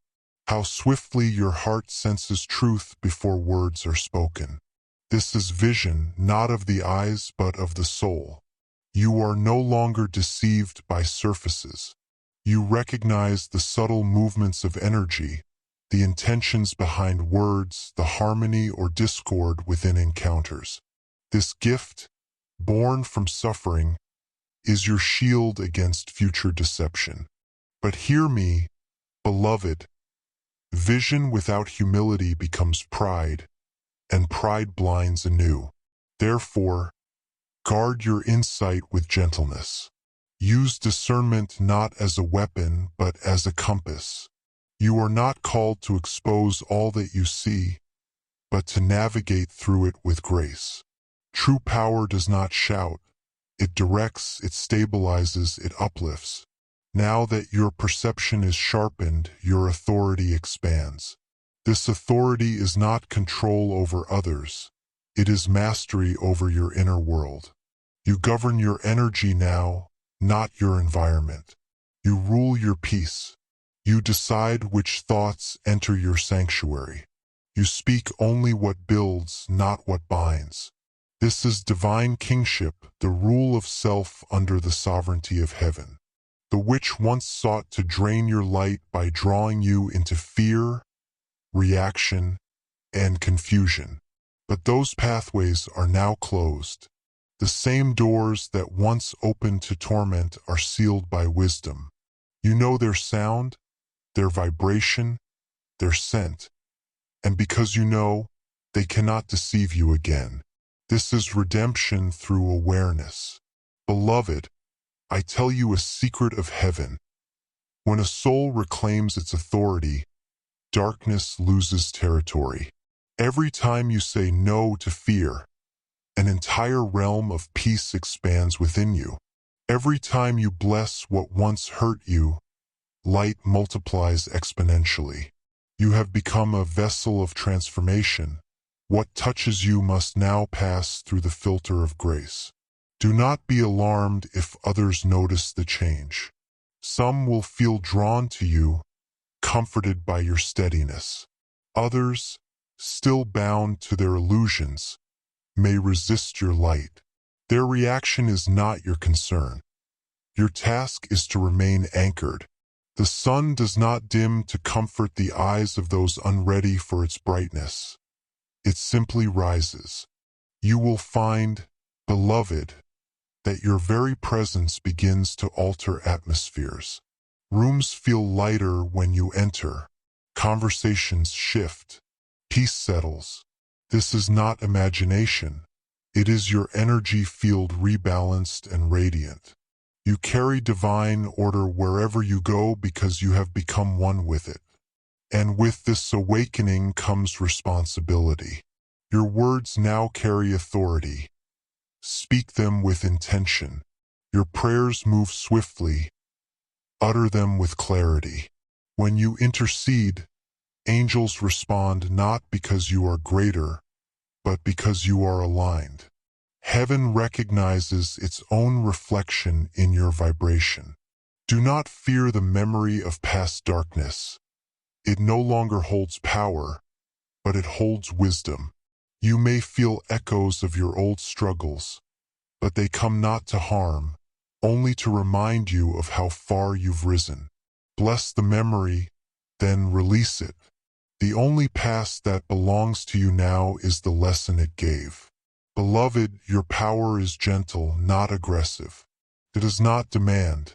How swiftly your heart senses truth before words are spoken. This is vision, not of the eyes but of the soul. You are no longer deceived by surfaces. You recognize the subtle movements of energy, the intentions behind words, the harmony or discord within encounters. This gift, born from suffering, is your shield against future deception. But hear me, beloved, vision without humility becomes pride, and pride blinds anew. Therefore, guard your insight with gentleness. Use discernment not as a weapon, but as a compass. You are not called to expose all that you see, but to navigate through it with grace. True power does not shout. It directs, it stabilizes, it uplifts. Now that your perception is sharpened, your authority expands. This authority is not control over others. It is mastery over your inner world. You govern your energy now, not your environment. You rule your peace. You decide which thoughts enter your sanctuary. You speak only what builds, not what binds. This is divine kingship, the rule of self under the sovereignty of heaven. The witch once sought to drain your light by drawing you into fear, reaction, and confusion. But those pathways are now closed. The same doors that once opened to torment are sealed by wisdom. You know their sound, their vibration, their scent. And because you know, they cannot deceive you again. This is redemption through awareness. Beloved, I tell you a secret of heaven. When a soul reclaims its authority, darkness loses territory. Every time you say no to fear, an entire realm of peace expands within you. Every time you bless what once hurt you, light multiplies exponentially. You have become a vessel of transformation. What touches you must now pass through the filter of grace. Do not be alarmed if others notice the change. Some will feel drawn to you, comforted by your steadiness. Others, still bound to their illusions, may resist your light. Their reaction is not your concern. Your task is to remain anchored. The sun does not dim to comfort the eyes of those unready for its brightness. It simply rises. You will find, beloved, that your very presence begins to alter atmospheres. Rooms feel lighter when you enter. Conversations shift. Peace settles. This is not imagination. It is your energy field rebalanced and radiant. You carry divine order wherever you go because you have become one with it. And with this awakening comes responsibility. Your words now carry authority. Speak them with intention. Your prayers move swiftly. Utter them with clarity. When you intercede, angels respond not because you are greater, but because you are aligned. Heaven recognizes its own reflection in your vibration. Do not fear the memory of past darkness. It no longer holds power, but it holds wisdom. You may feel echoes of your old struggles, but they come not to harm. only to remind you of how far you've risen. Bless the memory, then release it. The only past that belongs to you now is the lesson it gave. Beloved, your power is gentle, not aggressive. It does not demand.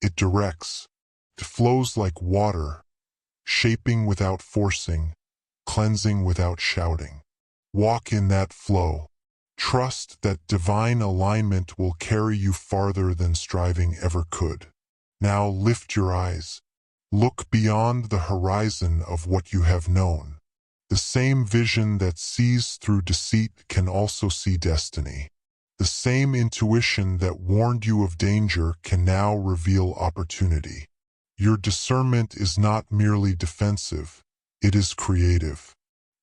It directs. It flows like water, shaping without forcing, cleansing without shouting. Walk in that flow. Trust that divine alignment will carry you farther than striving ever could. Now lift your eyes. Look beyond the horizon of what you have known. The same vision that sees through deceit can also see destiny. The same intuition that warned you of danger can now reveal opportunity. Your discernment is not merely defensive, it is creative.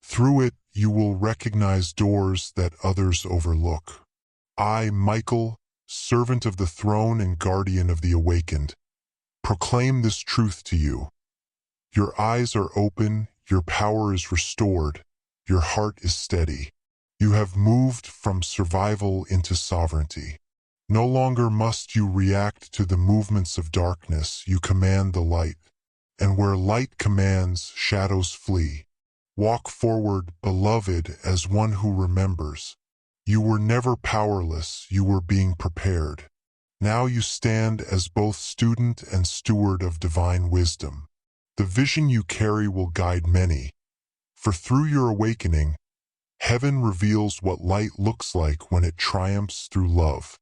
Through it, you will recognize doors that others overlook. I, Michael, servant of the throne and guardian of the awakened, proclaim this truth to you. Your eyes are open, your power is restored, your heart is steady. You have moved from survival into sovereignty. No longer must you react to the movements of darkness, you command the light. And where light commands, shadows flee. Walk forward, beloved, as one who remembers. You were never powerless, you were being prepared. Now you stand as both student and steward of divine wisdom. The vision you carry will guide many, for through your awakening, heaven reveals what light looks like when it triumphs through love.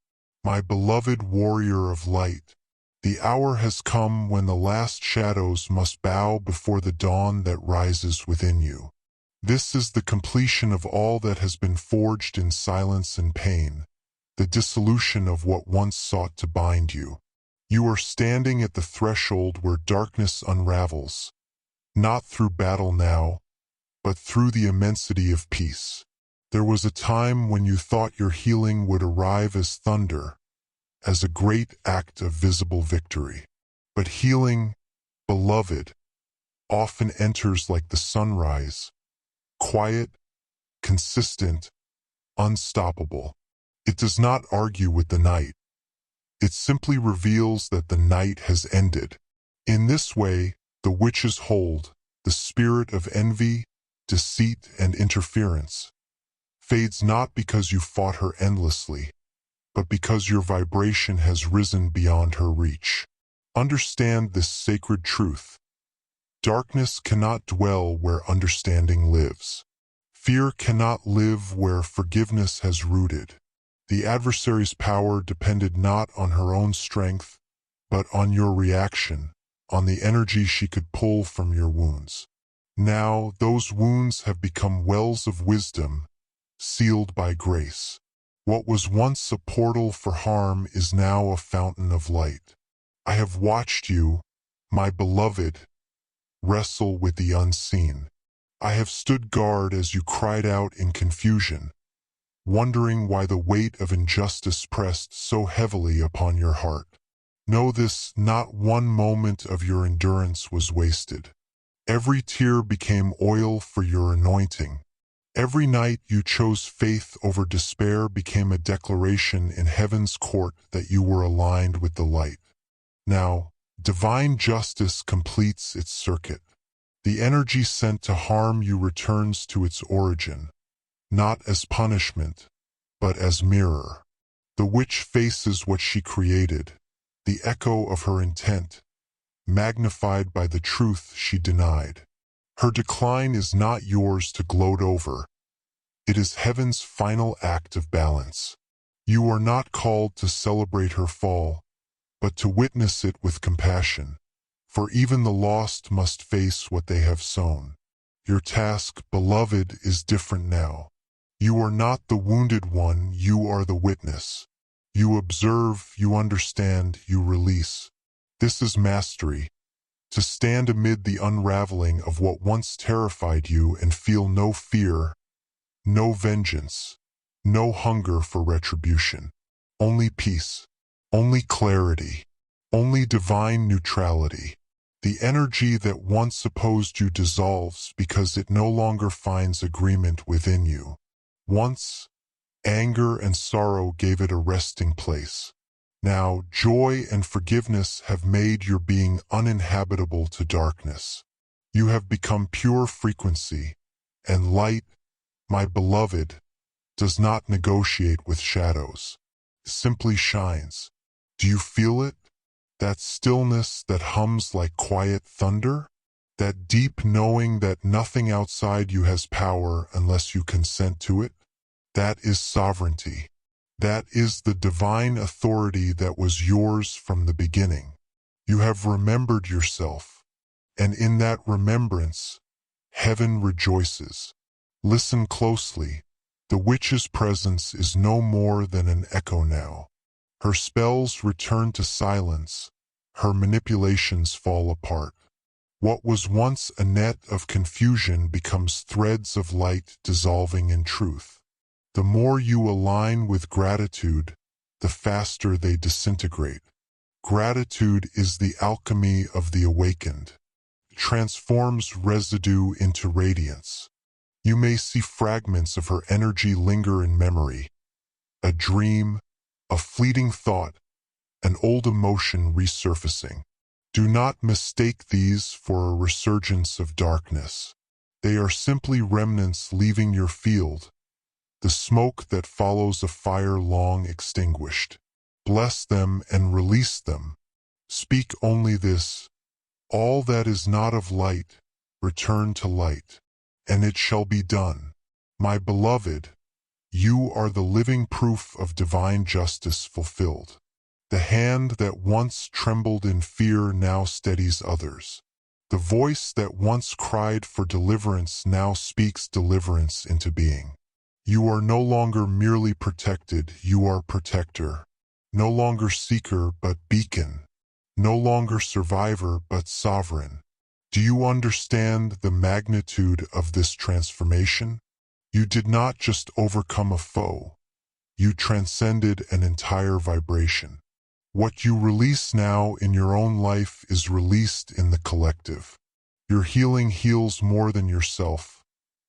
My beloved warrior of light, the hour has come when the last shadows must bow before the dawn that rises within you. This is the completion of all that has been forged in silence and pain, the dissolution of what once sought to bind you. You are standing at the threshold where darkness unravels, not through battle now, but through the immensity of peace. There was a time when you thought your healing would arrive as thunder, as a great act of visible victory. But healing, beloved, often enters like the sunrise, quiet, consistent, unstoppable. It does not argue with the night. It simply reveals that the night has ended. In this way, the witch's hold, the spirit of envy, deceit, and interference, fades not because you fought her endlessly, but because your vibration has risen beyond her reach. Understand this sacred truth. Darkness cannot dwell where understanding lives. Fear cannot live where forgiveness has rooted. The adversary's power depended not on her own strength, but on your reaction, on the energy she could pull from your wounds. Now, those wounds have become wells of wisdom, sealed by grace. What was once a portal for harm is now a fountain of light. I have watched you, my beloved, wrestle with the unseen. I have stood guard as you cried out in confusion, wondering why the weight of injustice pressed so heavily upon your heart. Know this, not one moment of your endurance was wasted. Every tear became oil for your anointing. Every night you chose faith over despair became a declaration in heaven's court that you were aligned with the light. Now, divine justice completes its circuit. The energy sent to harm you returns to its origin, not as punishment, but as mirror. The witch faces what she created, the echo of her intent, magnified by the truth she denied. Her decline is not yours to gloat over. It is heaven's final act of balance. You are not called to celebrate her fall, but to witness it with compassion. For even the lost must face what they have sown. Your task, beloved, is different now. You are not the wounded one, you are the witness. You observe, you understand, you release. This is mastery. To stand amid the unraveling of what once terrified you and feel no fear, no vengeance, no hunger for retribution. Only peace, only clarity, only divine neutrality. The energy that once opposed you dissolves because it no longer finds agreement within you. Once, anger and sorrow gave it a resting place. Now, joy and forgiveness have made your being uninhabitable to darkness. You have become pure frequency, and light, my beloved, does not negotiate with shadows. It simply shines. Do you feel it? That stillness that hums like quiet thunder? That deep knowing that nothing outside you has power unless you consent to it? That is sovereignty. That is the divine authority that was yours from the beginning. You have remembered yourself, and in that remembrance, heaven rejoices. Listen closely. The witch's presence is no more than an echo now. Her spells return to silence. Her manipulations fall apart. What was once a net of confusion becomes threads of light dissolving in truth. The more you align with gratitude, the faster they disintegrate. Gratitude is the alchemy of the awakened. It transforms residue into radiance. You may see fragments of her energy linger in memory. A dream, a fleeting thought, an old emotion resurfacing. Do not mistake these for a resurgence of darkness. They are simply remnants leaving your field, the smoke that follows a fire long extinguished. Bless them and release them. Speak only this: all that is not of light, return to light, and it shall be done. My beloved, you are the living proof of divine justice fulfilled. The hand that once trembled in fear now steadies others. The voice that once cried for deliverance now speaks deliverance into being. You are no longer merely protected, you are protector. No longer seeker but beacon. No longer survivor but sovereign. Do you understand the magnitude of this transformation? You did not just overcome a foe. You transcended an entire vibration. What you release now in your own life is released in the collective. Your healing heals more than yourself.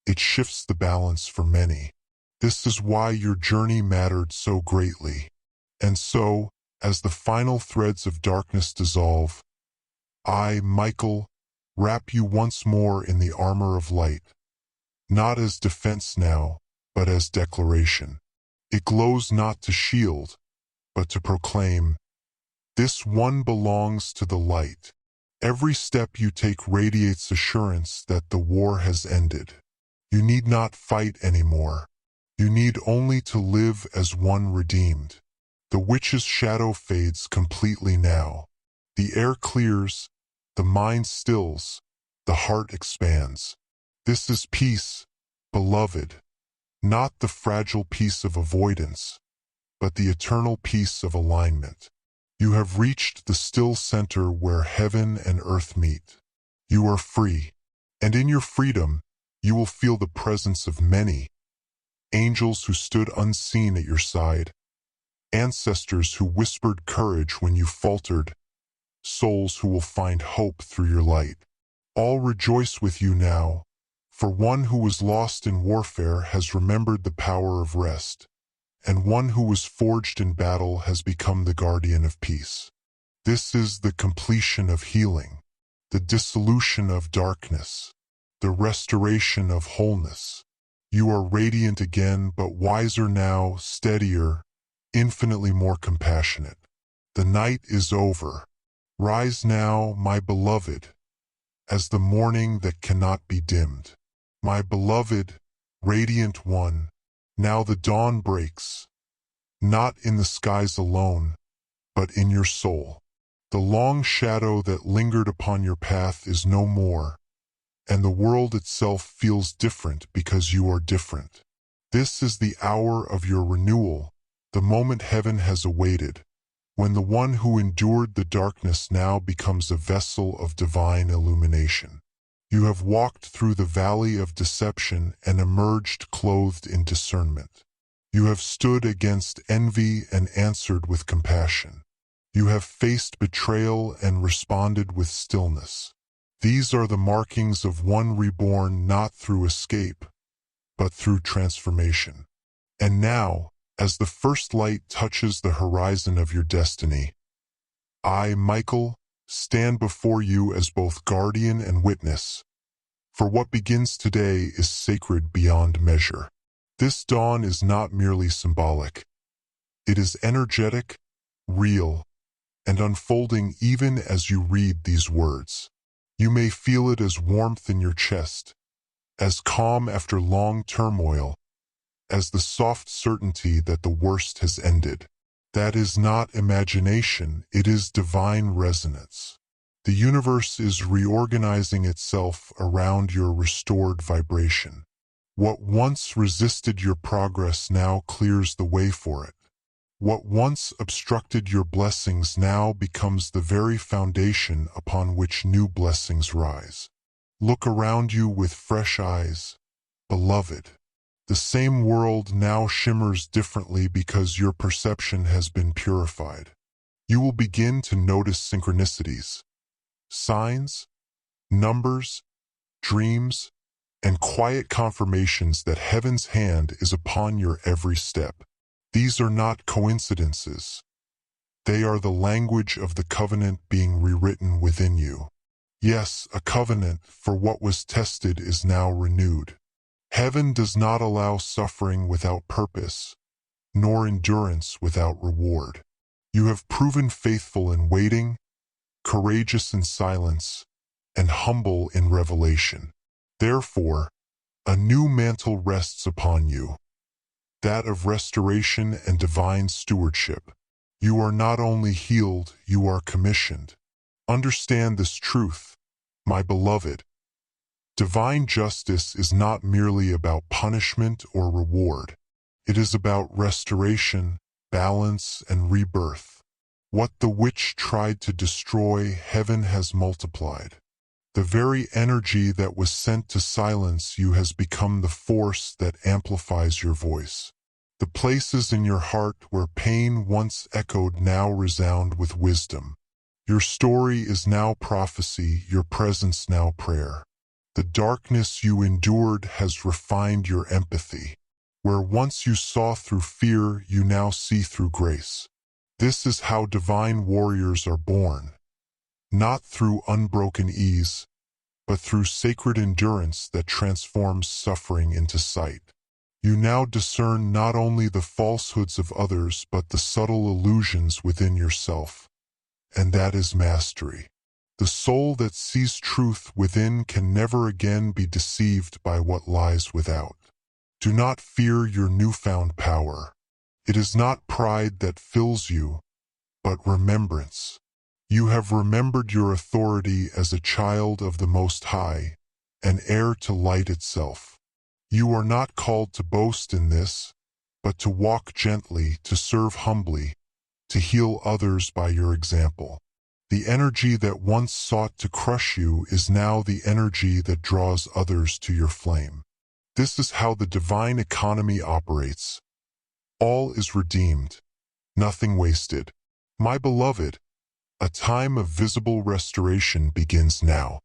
It shifts the balance for many. This is why your journey mattered so greatly. And so, as the final threads of darkness dissolve, I, Michael, wrap you once more in the armor of light. Not as defense now, but as declaration. It glows not to shield, but to proclaim, this one belongs to the light. Every step you take radiates assurance that the war has ended. You need not fight anymore. You need only to live as one redeemed. The witch's shadow fades completely now. The air clears, the mind stills, the heart expands. This is peace, beloved, not the fragile peace of avoidance, but the eternal peace of alignment. You have reached the still center where heaven and earth meet. You are free, and in your freedom, you will feel the presence of many angels who stood unseen at your side, ancestors who whispered courage when you faltered, souls who will find hope through your light. All rejoice with you now, for one who was lost in warfare has remembered the power of rest, and one who was forged in battle has become the guardian of peace. This is the completion of healing, the dissolution of darkness, the restoration of wholeness. You are radiant again, but wiser now, steadier, infinitely more compassionate. The night is over. Rise now, my beloved, as the morning that cannot be dimmed. My beloved, radiant one, now the dawn breaks, not in the skies alone, but in your soul. The long shadow that lingered upon your path is no more, and the world itself feels different because you are different. This is the hour of your renewal, the moment heaven has awaited, when the one who endured the darkness now becomes a vessel of divine illumination. You have walked through the valley of deception and emerged clothed in discernment. You have stood against envy and answered with compassion. You have faced betrayal and responded with stillness. These are the markings of one reborn not through escape, but through transformation. And now, As the first light touches the horizon of your destiny, I, Michael, stand before you as both guardian and witness, for what begins today is sacred beyond measure. This dawn is not merely symbolic. It is energetic, real, and unfolding even as you read these words. You may feel it as warmth in your chest, as calm after long turmoil, as the soft certainty that the worst has ended. That is not imagination, it is divine resonance. The universe is reorganizing itself around your restored vibration. What once resisted your progress now clears the way for it. What once obstructed your blessings now becomes the very foundation upon which new blessings rise. Look around you with fresh eyes, beloved. The same world now shimmers differently because your perception has been purified. You will begin to notice synchronicities, signs, numbers, dreams, and quiet confirmations that heaven's hand is upon your every step. These are not coincidences. They are the language of the covenant being rewritten within you. Yes, a covenant, for what was tested is now renewed. Heaven does not allow suffering without purpose, nor endurance without reward. You have proven faithful in waiting, courageous in silence, and humble in revelation. Therefore, a new mantle rests upon you, that of restoration and divine stewardship. You are not only healed, you are commissioned. Understand this truth, my beloved. Divine justice is not merely about punishment or reward. It is about restoration, balance, and rebirth. What the witch tried to destroy, heaven has multiplied. The very energy that was sent to silence you has become the force that amplifies your voice. The places in your heart where pain once echoed now resound with wisdom. Your story is now prophecy, your presence now prayer. The darkness you endured has refined your empathy. Where once you saw through fear, you now see through grace. This is how divine warriors are born. Not through unbroken ease, but through sacred endurance that transforms suffering into sight. You now discern not only the falsehoods of others but the subtle illusions within yourself. And that is mastery. The soul that sees truth within can never again be deceived by what lies without. Do not fear your newfound power. It is not pride that fills you, but remembrance. You have remembered your authority as a child of the Most High, an heir to light itself. You are not called to boast in this, but to walk gently, to serve humbly, to heal others by your example. The energy that once sought to crush you is now the energy that draws others to your flame. This is how the divine economy operates. All is redeemed, nothing wasted. My beloved, a time of visible restoration begins now.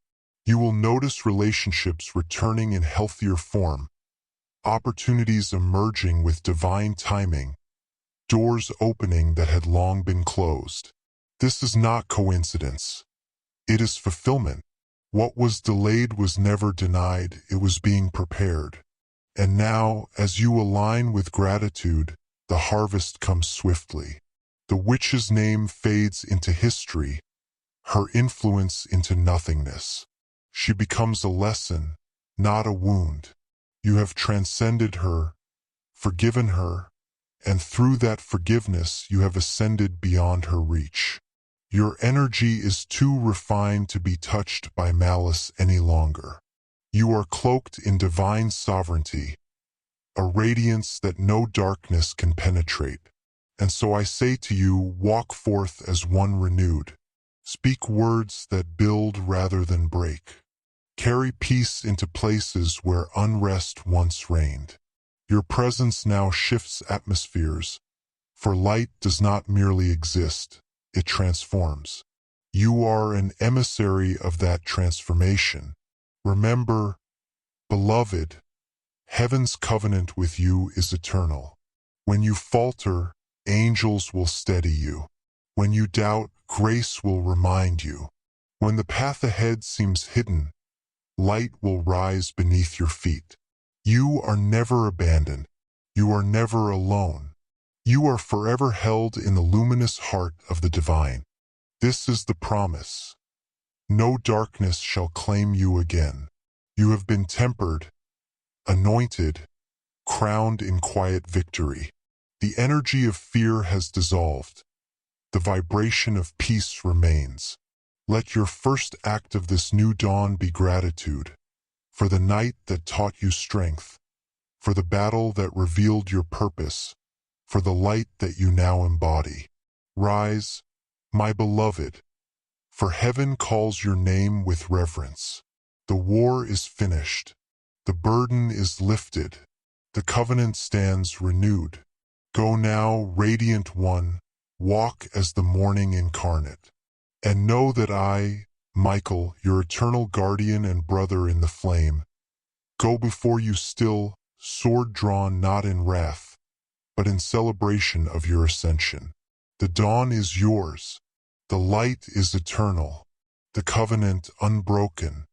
You will notice relationships returning in healthier form, opportunities emerging with divine timing, doors opening that had long been closed. This is not coincidence. It is fulfillment. What was delayed was never denied, it was being prepared. And now, as you align with gratitude, the harvest comes swiftly. The witch's name fades into history, her influence into nothingness. She becomes a lesson, not a wound. You have transcended her, forgiven her, and through that forgiveness you have ascended beyond her reach. Your energy is too refined to be touched by malice any longer. You are cloaked in divine sovereignty, a radiance that no darkness can penetrate. And so I say to you, walk forth as one renewed. Speak words that build rather than break. Carry peace into places where unrest once reigned. Your presence now shifts atmospheres, for light does not merely exist, it transforms. You are an emissary of that transformation. Remember, beloved, heaven's covenant with you is eternal. When you falter, angels will steady you. When you doubt, grace will remind you. When the path ahead seems hidden, light will rise beneath your feet. You are never abandoned. You are never alone. You are forever held in the luminous heart of the divine. This is the promise. No darkness shall claim you again. You have been tempered, anointed, crowned in quiet victory. The energy of fear has dissolved. The vibration of peace remains. Let your first act of this new dawn be gratitude, for the night that taught you strength, for the battle that revealed your purpose, for the light that you now embody. Rise, my beloved, for heaven calls your name with reverence. The war is finished. The burden is lifted. The covenant stands renewed. Go now, radiant one, walk as the morning incarnate. And know that I, Michael, your eternal guardian and brother in the flame, go before you still, sword drawn not in wrath, but in celebration of your ascension. The dawn is yours. The light is eternal. The covenant unbroken.